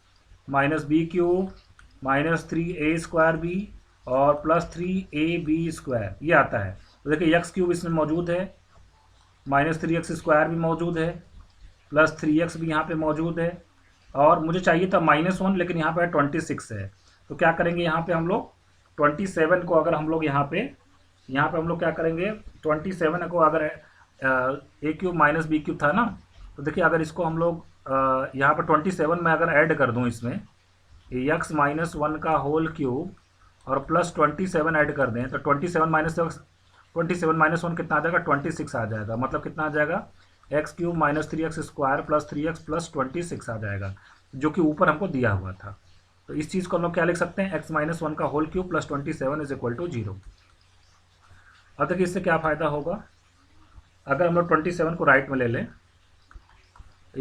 minus b cube minus 3a square b और प्लस 3ab स्क्वायर, ये आता है। तो देखिए x क्यूब इसमें मौजूद है, माइनस 3x स्क्वायर भी मौजूद है, प्लस 3x भी यहाँ पे मौजूद है, और मुझे चाहिए था -1 लेकिन यहाँ पे 26 है। तो क्या करेंगे यहाँ पे हम लोग 27 को अगर हम लोग यहाँ पे हम लोग क्या करेंगे, 27 को अगर a cube minus b cube था ना, तो देखिए अगर इसको हम लोग यहाँ पर 27 में अगर ऐड कर दूँ इसमें x माइनस वन का होल क्यूब और प्लस 27 ऐड कर दें तो 27 माइनस वन कितना आ जाएगा, 26 आ जाएगा। मतलब कितना आ जाएगा, x cube minus 3x square plus 3x plus 26 आ जाएगा, जो कि ऊपर हमको दिया हुआ था। तो इस चीज़ को हम लोग क्या लिख सकते हैं, x माइनस वन का whole cube plus 27 is equal to 0। अब देखिए इससे क्या फ़ायदा होगा, अगर हम लोग 27 को राइट में ले लें,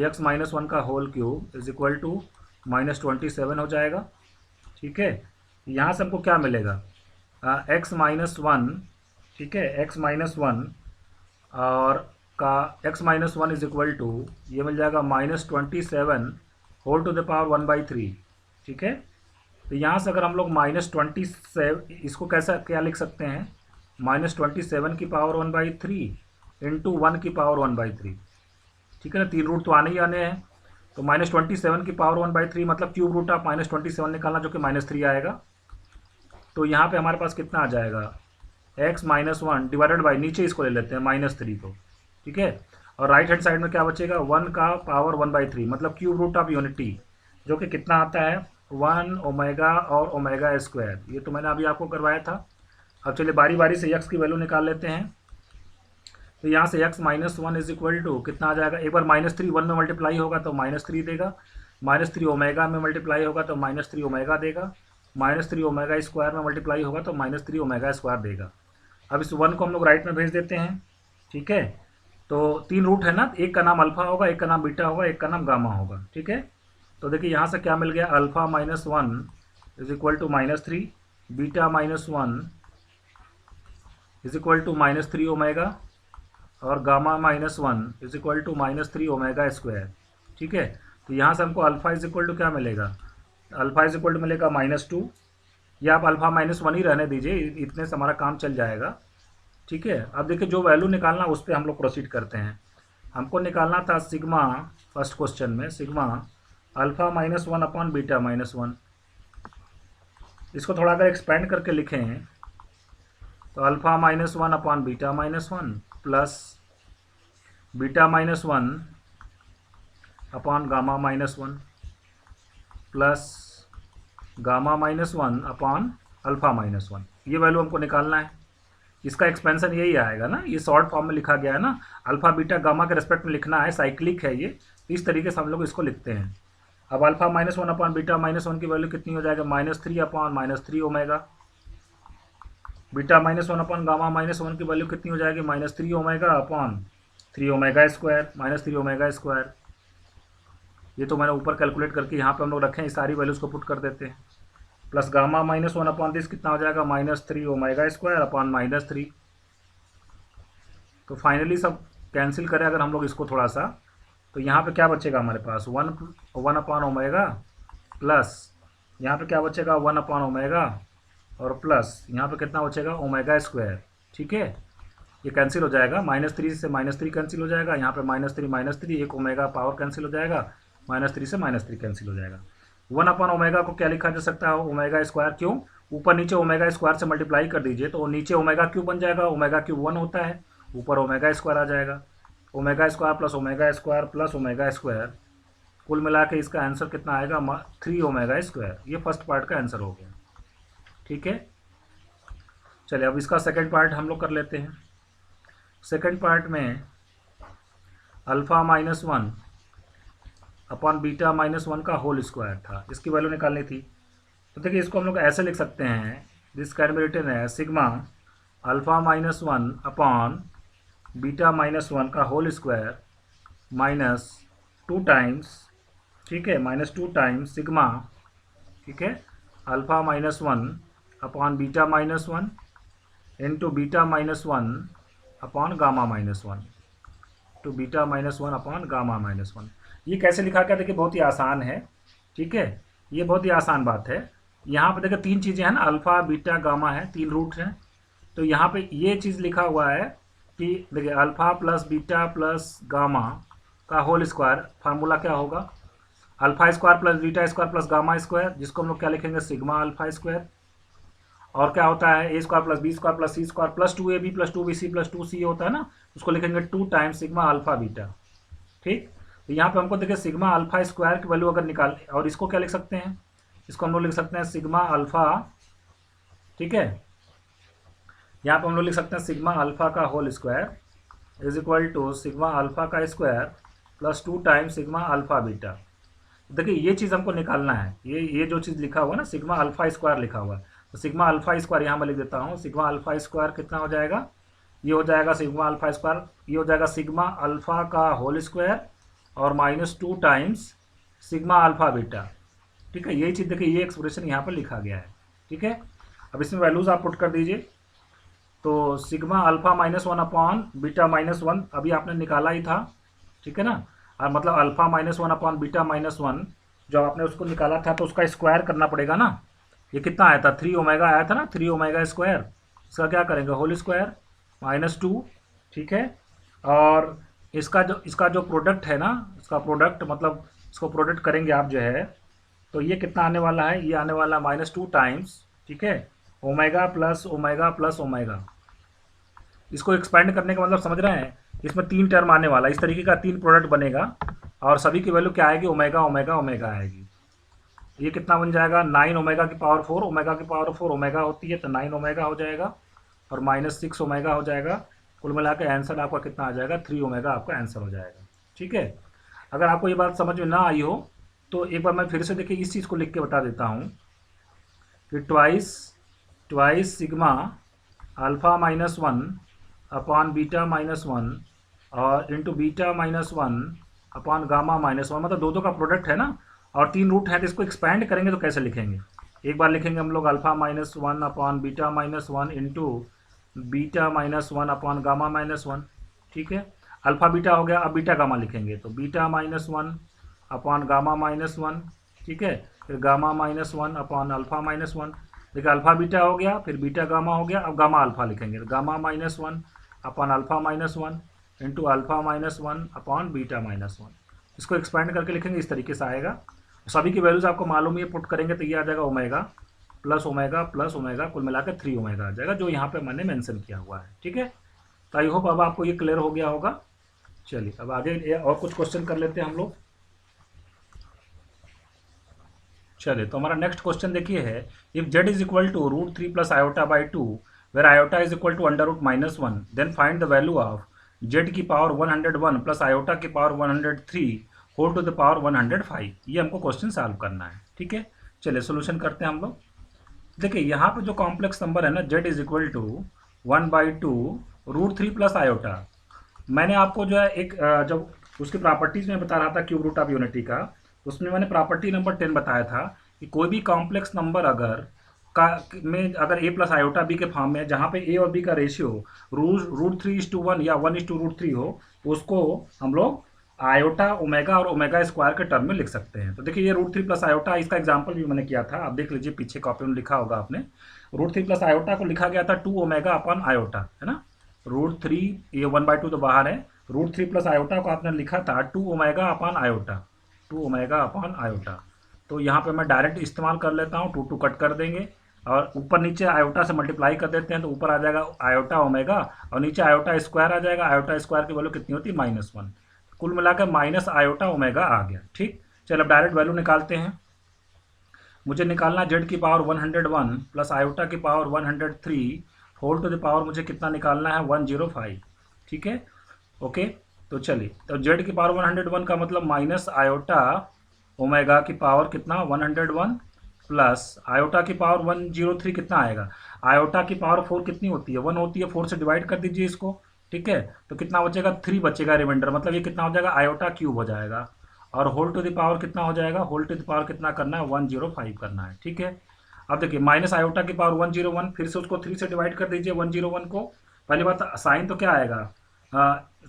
x माइनस वन का whole cube is equal to minus 27 हो जाएगा, ठीक है। यहाँ से हमको क्या मिलेगा, x माइनस वन, ठीक है, x माइनस वन और का x minus one is equal to ये मिल जाएगा -27 होल टू द पावर 1/3, ठीक है। तो यहाँ से अगर हम लोग -27 इसको कैसा क्या लिख सकते हैं, -27 की पावर 1/3 इंटू 1 की पावर 1/3, ठीक है ना, 3 रूट तो आने ही आने हैं। तो -27 की पावर 1/3 मतलब क्यूब रूट ऑफ -27 निकालना, जो कि -3 आएगा। तो यहाँ पे हमारे पास कितना आ जाएगा, x minus one divided by, नीचे इसको ले लेते हैं -3 को, ठीक है। और राइट हैंड साइड में क्या बचेगा, 1 का पावर 1/3 मतलब क्यूब रूट ऑफ यूनिटी, जो कि कितना आता है 1 ओमेगा और ओमेगा स्क्वायर, ये तो मैंने अभी आपको करवाया था। अब चलिए बारी बारी से x की वैल्यू निकाल लेते हैं। तो यहाँ से x minus one is equal to कितना आ जाएगा, एक बार -3 1 में मल्टीप्लाई होगा तो -3 देगा, -3 ओमेगा में मल्टीप्लाई होगा तो -3 ओमेगा देगा, -3 ओमेगा स्क्वायर में मल्टीप्लाई होगा तो -3 ओमेगा स्क्वायर देगा। अब इस 1 को हम लोग राइट में भेज देते हैं, ठीक है। तो 3 रूट है ना, एक का नाम अल्फा होगा, एक का नाम बीटा होगा, एक का नाम गामा होगा, ठीक है। तो देखिए यहाँ से क्या मिल गया, alpha minus one is equal to -3, beta minus one is equal to -3 omega और gamma minus one is equal to -3 omega square, ठीक है। तो यहाँ से हमको अल्फा इज इक्वल टू क्या मिलेगा, अल्फा इज इक्वल टू मिलेगा -2, या आप अल्फा -1 ही रहने दीजिए, इतने से हमारा काम चल जाएगा, ठीक है। अब देखिए जो वैल्यू निकालना उस पर हम लोग प्रोसीड करते हैं। हमको निकालना था सिग्मा, फर्स्ट क्वेश्चन में सिग्मा अल्फा -1 अपॉन बीटा -1। इसको थोड़ा अगर एक्सपेंड करके लिखें तो alpha -1 upon beta -1 plus beta -1 upon gamma -1 plus gamma -1 upon alpha -1, ये वैल्यू हमको निकालना है। इसका एक्सपेंशन यही आएगा ना, ये शॉर्ट फॉर्म में लिखा गया है ना, अल्फा बीटा गामा के रेस्पेक्ट में लिखना है, साइक्लिक है ये, इस तरीके से हम लोग इसको लिखते हैं। अब अल्फा -1 अपॉन बीटा -1 की वैल्यू कितनी हो जाएगा, -3 upon -3 omega, beta -1 upon gamma -1 की वैल्यू कितनी हो जाएगी, -3 omega upon 3 omega square, -3 omega square. ये तो मैंने ऊपर कैलकुलेट करके यहाँ पे हम लोग रखे हैं, सारी वैल्यूज़ को पुट कर देते हैं। प्लस गामा -1 अपॉन दिस कितना हो जाएगा, -3 ओमेगा स्क्वायर अपॉन -3। तो फाइनली सब कैंसिल करें अगर हम लोग इसको थोड़ा सा, तो यहाँ पे क्या बचेगा हमारे पास 1 अपॉन ओमेगा प्लस यहाँ पे क्या बचेगा 1 अपॉन ओमेगा और प्लस यहाँ पे कितना बचेगा ओमेगा स्क्वायर, ठीक है। ये कैंसिल हो जाएगा, -3 से -3 कैंसिल हो जाएगा, यहाँ पे -3 एक ओमेगा पावर कैंसिल हो जाएगा, -3 से -3 कैंसिल हो जाएगा। 1/ओमेगा को क्या लिखा जा सकता है, ओमेगा स्क्वायर। क्यों, ऊपर नीचे ओमेगा स्क्वायर से मल्टीप्लाई कर दीजिए तो नीचे ओमेगा क्यूब बन जाएगा, ओमेगा क्यूब 1 होता है, ऊपर ओमेगा स्क्वायर आ जाएगा। Omega square plus omega square plus omega square, कुल मिला के इसका आंसर कितना आएगा, 3 ओमेगा स्क्वायर। ये फर्स्ट पार्ट का आंसर हो गया। ठीक है, चलिए अब इसका सेकंड पार्ट हम लोग कर लेते हैं। सेकंड पार्ट में α-1 अपॉन β-1 का होल स्क्वायर था, इसकी वैल्यू निकालनी थी। तो देखिए इसको हम लोग ऐसे लिख सकते हैं, दिस कैन बी रिटन है सिग्मा α-1 अपॉन β-1 का होल स्क्वायर -2 टाइम्स, ठीक है, -2 टाइम्स सिग्मा, ठीक है, α-1 upon β-1 into β-1 upon γ-1 to β-1 upon γ-1। ये कैसे लिखा गया, देखिए बहुत ही आसान है। ठीक है, ये बहुत ही आसान बात है। यहाँ पे देखिए 3 चीज़ें हैं ना, अल्फ़ा बीटा गामा है, 3 रूट हैं। तो यहाँ पे ये चीज़ लिखा हुआ है कि देखिए alpha plus beta plus gamma का होल स्क्वायर, फार्मूला क्या होगा, alpha square plus beta square plus gamma square, जिसको हम लोग क्या लिखेंगे, सिग्मा अल्फ़ा स्क्वायर। और क्या होता है, ए square plus B square plus C square plus 2ab plus 2bc plus 2c होता है ना, उसको लिखेंगे 2 टाइम्स सिग्मा अल्फ़ा बीटा। ठीक, तो यहाँ पे हमको देखिए सिग्मा अल्फ़ा स्क्वायर की वैल्यू अगर निकाल, और इसको क्या लिख सकते हैं, इसको हम लोग लिख सकते हैं सिग्मा अल्फ़ा, ठीक है, यहाँ पे हम लोग लिख सकते हैं सिग्मा अल्फ़ा का whole square is equal to sigma alpha का square plus 2 times sigma alpha beta. देखिए ये चीज़ हमको निकालना है, ये जो चीज़ लिखा हुआ है ना, सिग्मा अल्फ़ा स्क्वायर लिखा हुआ है, तो सिग्मा अल्फ़ा स्क्वायर यहाँ मैं लिख देता हूँ। सिग्मा अल्फ़ा स्क्वायर कितना हो जाएगा, ये हो जाएगा सिग्मा अल्फ़ा स्क्वायर, ये हो जाएगा सिग्मा अल्फ़ा का होल स्क्वायर और -2 टाइम्स सिग्मा अल्फ़ा बीटा। ठीक है, यही चीज़ देखिए, ये एक्सप्रेशन यहाँ पर लिखा गया है। ठीक है, अब इसमें वैल्यूज़ आप पुट कर दीजिए। तो सिग्मा α-1 अपॉन β-1 अभी आपने निकाला ही था, ठीक है ना, और मतलब α-1 अपॉन β-1 जो आपने उसको निकाला था तो उसका स्क्वायर करना पड़ेगा ना। ये कितना आया था, 3 ओमेगा आया था ना, 3 ओमेगा स्क्वायर, इसका क्या करेंगे, होल स्क्वायर -2। ठीक है, और इसका जो प्रोडक्ट है ना, इसका प्रोडक्ट मतलब इसको प्रोडक्ट करेंगे आप जो है, तो ये कितना आने वाला है, ये आने वाला -2 टाइम्स, ठीक है, omega plus omega plus omega. इसको एक्सपेंड करने का मतलब समझ रहे हैं, इसमें 3 टर्म आने वाला, इस तरीके का 3 प्रोडक्ट बनेगा और सभी की वैल्यू क्या आएगी, ओमेगा ओमेगा ओमेगा आएगी। ये कितना बन जाएगा, 9 ओमेगा की पावर 4, ओमेगा की पावर 4 ओमेगा होती है तो 9 ओमेगा हो जाएगा और -6 ओमेगा हो जाएगा। कुल मिला के आंसर आपका कितना आ जाएगा, 3 ओमेगा आपका आंसर हो जाएगा। ठीक है, अगर आपको ये बात समझ में ना आई हो तो एक बार मैं फिर से देखिए इस चीज़ को लिख के बता देता हूँ कि ट्वाइस सिग्मा α-1 अपॉन β-1 और इंटू β-1 अपॉन γ-1, मतलब दो का प्रोडक्ट है ना, और 3 रूट है तो इसको एक्सपैंड करेंगे तो कैसे लिखेंगे, एक बार लिखेंगे हम लोग α-1 अपॉन β-1 इंटू β-1 अपॉन γ-1। ठीक है, अल्फ़ा बीटा हो गया, अब बीटा गामा लिखेंगे तो β-1 अपॉन γ-1, ठीक है, फिर γ-1 अपॉन α-1। देखिए अल्फ़ा बीटा हो गया, फिर बीटा गामा हो गया, अब गामा अल्फ़ा लिखेंगे तो γ-1 अपॉन α-1 इंटू α-1 अपॉन β-1। इसको एक्सपेंड करके लिखेंगे, इस तरीके से आएगा। सभी की वैल्यूज़ आपको मालूम है, पुट करेंगे तो ये आ जाएगा ओमेगा प्लस ओमेगा, कुल मिलाकर 3 ओमेगा आ जाएगा, जो यहाँ पे मैंने मेंशन किया हुआ है। ठीक है, तो आई होप अब आपको ये क्लियर हो गया होगा। चलिए अब आगे और कुछ क्वेश्चन कर लेते हैं हम लोग। चलिए तो हमारा नेक्स्ट क्वेश्चन देखिए है, if z is equal to √3 plus iota by 2 where iota is equal to √-1 then find the value of z की पावर 101 प्लस आयोटा की power 103 whole to the power 105। ये हमको क्वेश्चन सॉल्व करना है। ठीक है, चलिए सोल्यूशन करते हैं हम लोग। देखिए यहाँ पे जो कॉम्प्लेक्स नंबर है ना, z is equal to 1/2 √3 plus iota, मैंने आपको जो है एक जब उसकी प्रॉपर्टीज में बता रहा था क्यूब रूट ऑफ यूनिटी का, उसमें मैंने प्रॉपर्टी नंबर 10 बताया था कि कोई भी कॉम्प्लेक्स नंबर अगर अगर a प्लस आयोटा b के फॉर्म में, जहाँ पे a और b का रेशियो √3:1 या 1:√3 हो, उसको हम लोग आयोटा ओमेगा और ओमेगा स्क्वायर के टर्म में लिख सकते हैं। तो देखिए ये √3 प्लस आयोटा, इसका एग्जाम्पल भी मैंने किया था, आप देख लीजिए पीछे कॉपी में लिखा होगा आपने। √3 प्लस आयोटा को लिखा गया था 2 ओमेगा अपॉन आयोटा, है ना, √3, ये 1/2 तो बाहर है, √3 प्लस आयोटा को आपने लिखा था 2 omega upon iota, 2 omega upon iota. तो यहाँ पे मैं डायरेक्ट इस्तेमाल कर लेता हूँ, 2 कट कर देंगे और ऊपर नीचे आयोटा से मल्टीप्लाई कर देते हैं, तो ऊपर आ जाएगा आयोटा ओमेगा और नीचे आयोटा स्क्वायर आ जाएगा। आयोटा स्क्वायर की वैल्यू कितनी होती है? -1। कुल मिलाकर माइनस आयोटा ओमेगा आ गया। ठीक, चलो अब डायरेक्ट वैल्यू निकालते हैं। मुझे निकालना जेड की पावर 101 प्लस आयोटा की power 103 whole to the power, मुझे कितना निकालना है? 105। ठीक है, ओके। तो चलिए, तो जेड की पावर 101 का मतलब माइनस आयोटा ओमेगा की पावर कितना? 101 प्लस आयोटा की पावर 103 कितना आएगा? आयोटा की पावर 4 कितनी होती है? 1 होती है, 4 से डिवाइड कर दीजिए इसको। ठीक है, तो कितना बचेगा? 3 बचेगा रिमाइंडर, मतलब ये कितना हो जाएगा? आयोटा क्यूब हो जाएगा। और होल टू द पावर कितना हो जाएगा? होल टू द पावर कितना करना है? 105 करना है। ठीक है, अब देखिए माइनस आयोटा की पावर 101, फिर से उसको 3 से डिवाइड कर दीजिए 101 को। पहली बात, साइन तो क्या आएगा?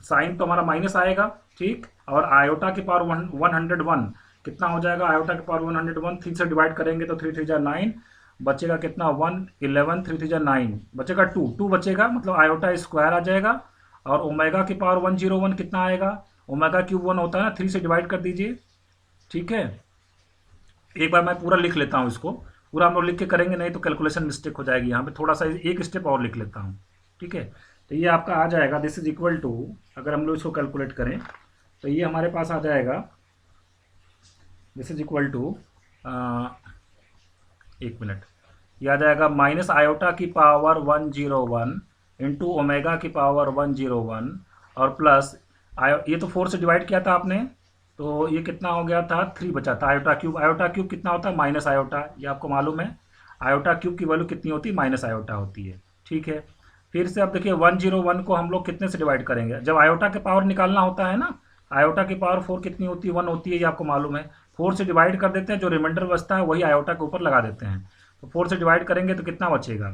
साइन तो हमारा माइनस आएगा। ठीक, और आयोटा की पावर 101 कितना हो जाएगा? आयोटा की पावर 101 3 से डिवाइड करेंगे तो 3 3 जा 9, बचेगा कितना? 111, 3 3 जा 9, बचेगा 2 बचेगा, मतलब आयोटा स्क्वायर आ जाएगा। और ओमेगा की पावर 101 कितना आएगा? ओमेगा क्यूब 1 होता है ना, 3 से डिवाइड कर दीजिए। ठीक है, एक बार मैं पूरा लिख लेता हूँ इसको, पूरा हम लोग लिख के करेंगे, नहीं तो कैलकुलेशन मिस्टेक हो जाएगी। यहाँ पे थोड़ा सा एक स्टेप और लिख लेता हूँ। ठीक है, तो ये आपका आ जाएगा, दिस इज इक्वल टू, अगर हम लोग इसको कैलकुलेट करें तो ये हमारे पास आ जाएगा, दिस इज इक्वल टू, एक मिनट, ये आ जाएगा माइनस आयोटा की पावर 101 इंटू ओमेगा की पावर 101 और प्लस ये तो 4 से डिवाइड किया था आपने, तो ये कितना हो गया था? 3 बचा था। आयोटा क्यूब, आयोटा क्यूब कितना होता है? माइनस आयोटा, ये आपको मालूम है। आयोटा क्यूब की वैल्यू कितनी होती है? माइनस आयोटा होती है। ठीक है, फिर से अब देखिए 101 को हम लोग कितने से डिवाइड करेंगे? जब आयोटा के पावर निकालना होता है ना, आयोटा की पावर 4 कितनी होती है? 1 होती है, ये आपको मालूम है। 4 से डिवाइड कर देते हैं, जो रिमाइंडर बचता है वही आयोटा के ऊपर लगा देते हैं। तो 4 से डिवाइड करेंगे तो कितना बचेगा?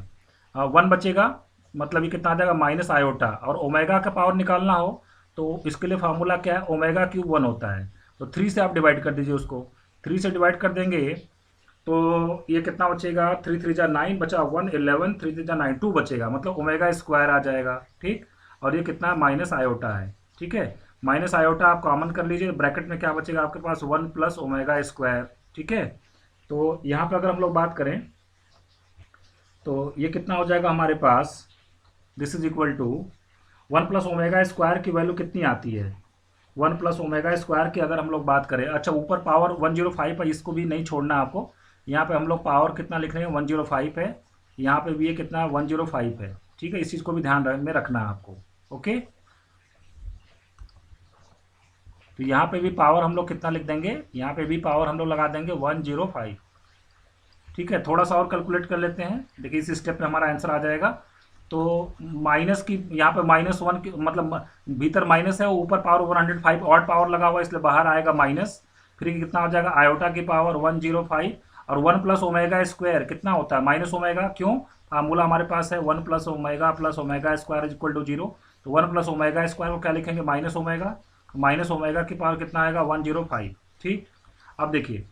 1 बचेगा, मतलब ये कितना आ जाएगा? Minus iota. और ओमेगा का पावर निकालना हो तो इसके लिए फार्मूला क्या है? ओमेगा क्यूब 1 होता है। तो 3 से आप डिवाइड कर दीजिए उसको, 3 से डिवाइड कर देंगे तो ये कितना बचेगा? 3 3 जा 9 बचा, 111, 3 3 जा 9, 2 बचेगा, मतलब ओमेगा स्क्वायर आ जाएगा। ठीक, और ये कितना? माइनस आयोटा है। ठीक है, माइनस आयोटा आप कॉमन कर लीजिए, ब्रैकेट में क्या बचेगा आपके पास? 1 प्लस ओमेगा स्क्वायर। ठीक है, तो यहाँ पर अगर हम लोग बात करें तो ये कितना हो जाएगा हमारे पास? This is equal to 1 plus omega square की वैल्यू कितनी आती है? 1 प्लस ओमेगा स्क्वायर की अगर हम लोग बात करें, अच्छा ऊपर पावर 105 है, इसको भी नहीं छोड़ना आपको। यहाँ पे हम लोग पावर कितना लिख रहे हैं? 105 है। यहाँ पे भी ये कितना है? 105 है। ठीक है, इस चीज़ को भी ध्यान में रखना है आपको। ओके, तो यहाँ पे भी पावर हम लोग कितना लिख देंगे? यहाँ पे भी पावर हम लोग लगा देंगे 105। ठीक है, थोड़ा सा और कैलकुलेट कर लेते हैं, देखिए इस स्टेप पे हमारा आंसर आ जाएगा। तो माइनस की यहाँ पे -1 की, मतलब भीतर माइनस है, ऊपर पावर 105 ऑड पावर लगा हुआ है, इसलिए बाहर आएगा माइनस। फिर ये कितना हो जाएगा? आयोटा की पावर 105 और 1 प्लस ओमेगा स्क्वायर कितना होता है? Minus omega. क्यों? फार्मूला हमारे पास है 1 plus omega square is equal to 0। तो 1 प्लस ओमेगा स्क्वायर को क्या लिखेंगे? Minus omega. माइनस ओमेगा की पावर कितना आएगा? 105। ठीक, अब देखिए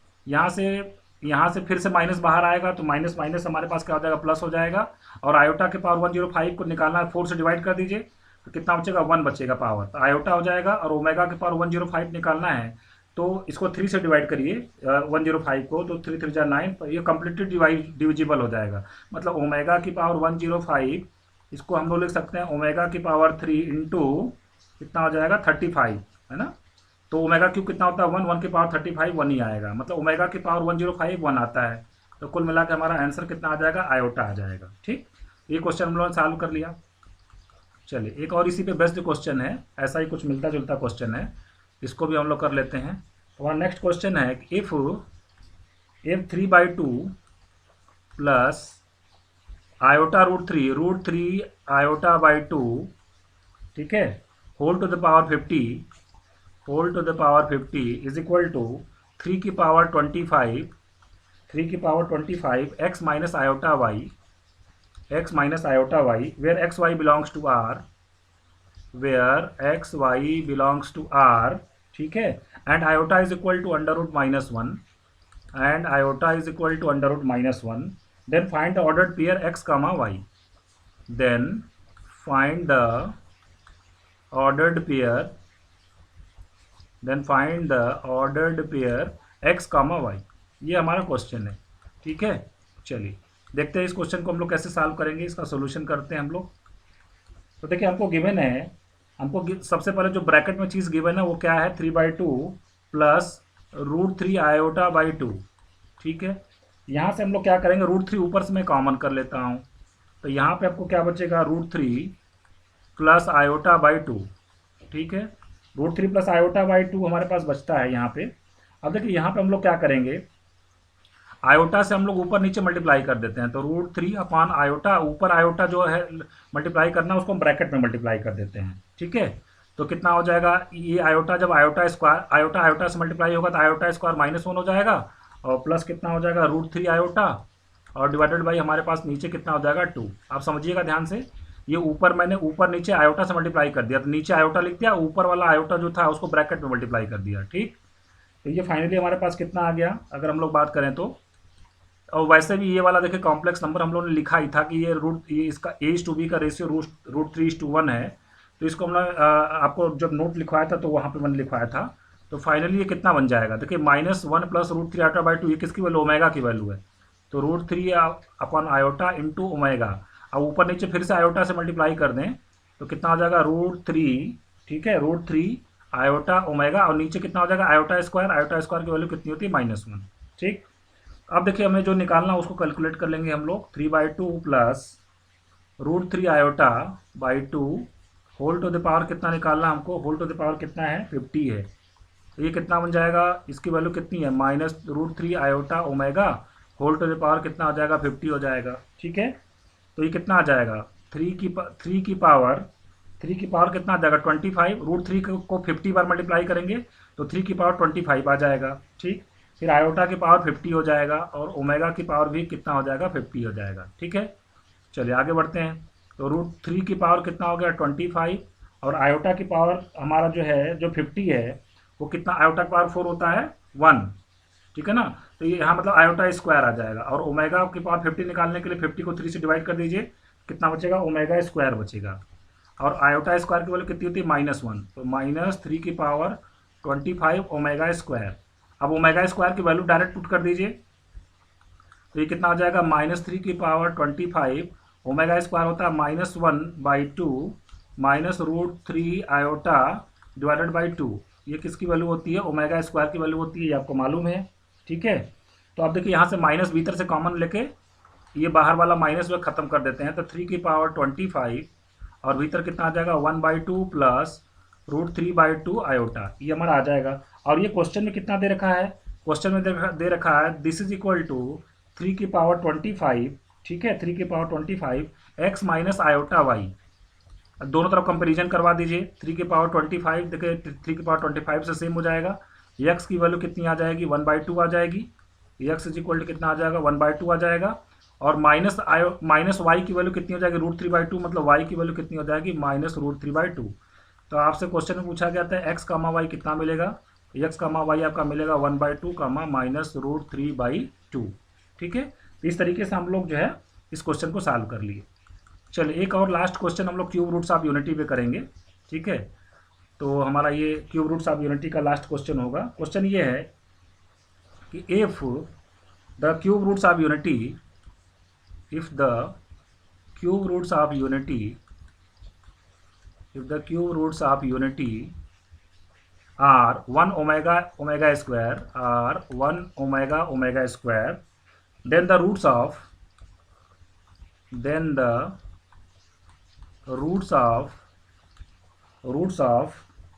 यहाँ से फिर से माइनस बाहर आएगा, तो माइनस माइनस हमारे पास क्या हो जाएगा? प्लस हो जाएगा। और आयोटा के पावर 105 को निकालना है, 4 से डिवाइड कर दीजिए तो कितना बचेगा? 1 बचेगा पावर, तो आयोटा हो जाएगा। और ओमेगा के पावर 105 निकालना है तो इसको 3 से डिवाइड करिए 105 को, तो 3 3 जा 9, ये कम्प्लीटली डिविजिबल हो जाएगा। मतलब ओमेगा की पावर 105, इसको हम लोग लिख सकते हैं ओमेगा की पावर 3 इंटू कितना हो जाएगा? 35, है ना। तो ओमेगा क्यूब कितना होता है? 1, 1 की पावर 35, 1 ही आएगा, मतलब ओमेगा की पावर 105 1 आता है। तो कुल मिला के हमारा आंसर कितना आ जाएगा? आयोटा आ जाएगा। ठीक, ये क्वेश्चन हम लोगों ने सॉल्व कर लिया। चलिए एक और इसी पे बेस्ड क्वेश्चन है, ऐसा ही कुछ मिलता जुलता क्वेश्चन है, इसको भी हम लोग कर लेते हैं। हमारा नेक्स्ट क्वेश्चन है, if 3/2 plus iota √3 iota by 2, ठीक है, whole to the power 50 is equal to 3 की power 25 x minus iota y, where x y belongs to R, ठीक है, and iota is equal to √-1, then find the ordered pair x, y, then find the ordered pair, then find the ordered pair x comma y. ये हमारा question है, ठीक है। चलिए देखते हैं इस क्वेश्चन को हम लोग कैसे सॉल्व करेंगे, इसका सॉल्यूशन करते हैं हम लोग। तो देखिए हमको गिवन है, सबसे पहले जो ब्रैकेट में चीज़ गिवन है वो क्या है, 3/2 प्लस √3 आयोटा बाई 2, ठीक है। यहाँ से हम लोग क्या करेंगे, √3 ऊपर से मैं कॉमन कर लेता हूँ, तो यहाँ पे आपको क्या बचेगा, √3 प्लस आयोटा बाई 2, ठीक है। √3 प्लस आयोटा बाई 2 हमारे पास बचता है यहाँ पे। अब देखिए यहाँ पे हम लोग क्या करेंगे, आयोटा से हम लोग ऊपर नीचे मल्टीप्लाई कर देते हैं, तो √3 अपॉन आयोटा, ऊपर आयोटा जो है मल्टीप्लाई करना उसको हम ब्रैकेट में मल्टीप्लाई कर देते हैं, ठीक है। तो कितना हो जाएगा, ये आयोटा जब आयोटा स्क्वायर, आयोटा आयोटा से मल्टीप्लाई होगा तो आयोटा स्क्वायर -1 हो जाएगा, और प्लस कितना हो जाएगा √3 आयोटा, और डिवाइडेड बाई हमारे पास नीचे कितना हो जाएगा 2। आप समझिएगा ध्यान से, ये ऊपर मैंने ऊपर नीचे आयोटा से मल्टीप्लाई कर दिया, तो नीचे आयोटा लिख दिया, ऊपर वाला आयोटा जो था उसको ब्रैकेट में मल्टीप्लाई कर दिया, ठीक। तो ये फाइनली हमारे पास कितना आ गया, अगर हम लोग बात करें तो। और वैसे भी ये वाला देखिए कॉम्प्लेक्स नंबर हम लोगों ने लिखा ही था कि ये इसका A/B का रेशियो √3:1 है, तो इसको हमने आपको जब नोट लिखवाया था तो वहाँ पे मैंने लिखवाया था। तो फाइनली ये कितना बन जाएगा, देखिए -1 प्लस √3 आयोटा बाई 2, ये किसकी वैल्यू, ओमेगा की वैल्यू है, तो √3 अपॉन आयोटा इंटू ओमेगा। अब ऊपर नीचे फिर से आयोटा से मल्टीप्लाई कर दें तो कितना हो जाएगा √3, ठीक है, √3 आयोटा ओमेगा, और नीचे कितना हो जाएगा आयोटा स्क्वायर की वैल्यू कितनी होती है, -1, ठीक। अब देखिए हमें जो निकालना है उसको कैलकुलेट कर लेंगे हम लोग, 3/2 plus √3 iota by 2 whole to the power कितना निकालना हमको, होल टू द पावर कितना है 50 है, तो ये कितना बन जाएगा, इसकी वैल्यू कितनी है, -√3 iota omega whole to the power कितना हो जाएगा 50 हो जाएगा, ठीक है। तो ये कितना आ जाएगा, 3 की पावर कितना आ जाएगा 25, √3 को 50 बार मल्टीप्लाई करेंगे तो 3 की पावर 25 आ जाएगा, ठीक। फिर आयोटा की पावर 50 हो जाएगा, और ओमेगा की पावर भी कितना हो जाएगा 50 हो जाएगा, ठीक है। चलिए आगे बढ़ते हैं, तो √3 की पावर कितना हो गया 25, और आयोटा की पावर हमारा जो है जो 50 है वो कितना, आयोटा की पावर 4 होता है 1, ठीक है ना। तो ये यहाँ मतलब आयोटा स्क्वायर आ जाएगा, और ओमेगा की पावर 50 निकालने के लिए 50 को 3 से डिवाइड कर दीजिए, कितना बचेगा, ओमेगा स्क्वायर बचेगा, और आयोटा स्क्वायर की वैल्यू कितनी होती है -1, तो -3 की पावर 25 ओमेगा स्क्वायर। अब ओमेगा स्क्वायर की वैल्यू डायरेक्ट पुट कर दीजिए, तो ये कितना हो जाएगा, -3 की पावर 25 ओमेगा स्क्वायर होता है -1/2 -√3 आयोटा डिवाइडेड बाई 2, ये किसकी वैल्यू होती है, ओमेगा स्क्वायर की वैल्यू होती है, ये आपको मालूम है, ठीक है। तो अब देखिए यहाँ से माइनस भीतर से कॉमन लेके ये बाहर वाला माइनस जो खत्म कर देते हैं, तो 3 की पावर 25 और भीतर कितना आ जाएगा 1/2 प्लस √3/2 आयोटा, ये हमारा आ जाएगा। और ये क्वेश्चन में कितना दे रखा है, क्वेश्चन में दे रखा है दिस इज इक्वल टू 3 की पावर 25, ठीक है, 3 की power 25 x minus iota y. दोनों तरफ कंपेरिजन करवा दीजिए, 3 की पावर 25 देखिए 3 की पावर 25 से सेम हो जाएगा, x की वैल्यू कितनी आ जाएगी 1/2 आ जाएगी, x इज इक्वल टू कितना आ जाएगा 1/2 आ जाएगा, और माइनस वाई की वैल्यू कितनी हो जाएगी √3/2, मतलब y की वैल्यू कितनी हो जाएगी -√3/2। तो आपसे क्वेश्चन में पूछा गया था x कामा वाई कितना मिलेगा, x कामा वाई आपका मिलेगा 1/2 कामा -√3/2, ठीक है। तो इस तरीके से हम लोग जो है इस क्वेश्चन को सॉल्व कर लिए। चलिए एक और लास्ट क्वेश्चन हम लोग क्यूब रूट्स ऑफ यूनिटी पे करेंगे, ठीक है। तो हमारा ये क्यूब रूट्स ऑफ यूनिटी का लास्ट क्वेश्चन होगा। क्वेश्चन ये है कि if the cube roots of unity, if the cube roots of unity are 1 omega square or 1 omega square, then the roots of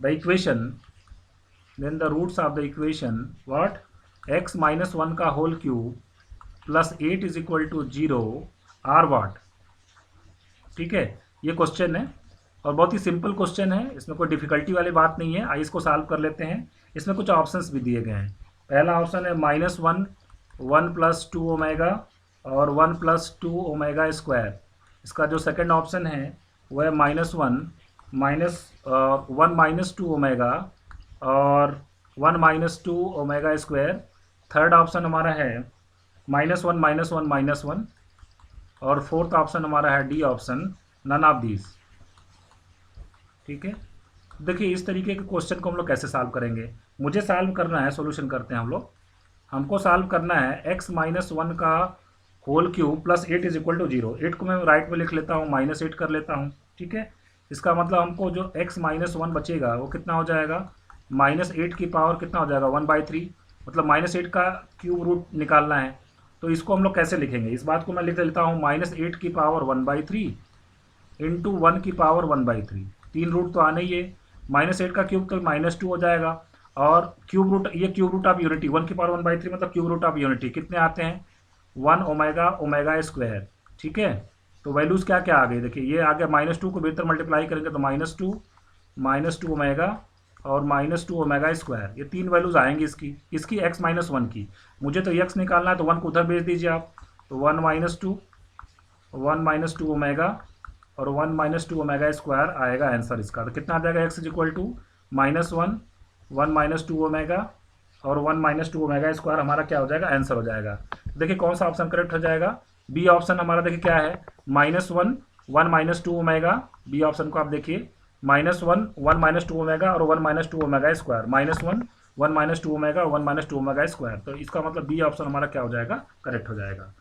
the equation what, x minus 1 का whole cube plus 8 is equal to 0 are what, ठीक है। ये question है और बहुत ही simple question है, इसमें कोई डिफिकल्टी वाली बात नहीं है। आइए इसको सॉल्व कर लेते हैं। इसमें कुछ ऑप्शंस भी दिए गए हैं। पहला ऑप्शन है -1 1 + 2 ओमेगा और 1 + 2 ओमेगा स्क्वायर। इसका जो सेकंड ऑप्शन है वह है -1 -2 ओमेगा और 1 - 2 ओमेगा स्क्वायर। थर्ड ऑप्शन हमारा है -1 - 1 - 1 और फोर्थ ऑप्शन हमारा है D option, none of these. ठीक है। देखिए इस तरीके के क्वेश्चन को हम लोग कैसे सॉल्व करेंगे, मुझे सॉल्व करना है, सॉल्यूशन करते हैं हम लोग। हमको सॉल्व करना है x-1 का whole cube plus 8 is equal to 0। 8 को मैं राइट में लिख लेता हूँ, -8 कर लेता हूँ। ठीक है, इसका मतलब हमको जो x-1 बचेगा वो कितना हो जाएगा, -8 की पावर कितना हो जाएगा 1/3, मतलब -8 का क्यूब रूट निकालना है। तो इसको हम लोग कैसे लिखेंगे, इस बात को मैं लिख लेता हूँ, -8 की पावर 1/3 इंटू 1 की पावर 1/3, 3 रूट तो आने ही है। -8 का क्यूब तो -2 हो जाएगा, और क्यूब रूट, ये क्यूब रूट ऑफ यूनिटी 1 की पावर 1/3 मतलब क्यूब रूट ऑफ यूनिटी कितने आते हैं, 1 ओमेगा ओमेगा स्क्वायर। ठीक है, तो वैल्यूज़ क्या क्या आ गई, देखिए ये आ गया, -2 को बेहतर मल्टीप्लाई करेंगे तो -2 ओमेगा और -2 ओमेगा स्क्वायर, ये 3 वैल्यूज़ आएंगी इसकी x-1 की। मुझे तो x निकालना है तो 1 को उधर भेज दीजिए आप, तो 1 - 2 ओमेगा और 1 - 2 ओमेगा स्क्वायर आएगा आंसर इसका। तो कितना आ जाएगा, x is equal to -1 1 - 2 omega और 1 - 2 ओमेगा स्क्वायर हमारा क्या हो जाएगा, आंसर हो जाएगा। देखिए कौन सा ऑप्शन करेक्ट हो जाएगा, बी ऑप्शन हमारा। देखिए क्या है, -1 1 - 2 ओमेगा, बी ऑप्शन को आप देखिए, -1 1 - 2 ओमेगा और 1 - 2 omega square, -1 1 - 2 omega 1 - 2 omega square. तो इसका मतलब बी ऑप्शन हमारा क्या हो जाएगा, करेक्ट हो जाएगा।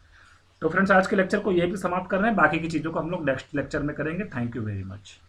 तो फ्रेंड्स आज के लेक्चर को यही भी समाप्त कर रहे हैं, बाकी की चीज़ों को हम लोग नेक्स्ट लेक्चर में करेंगे। Thank you very much.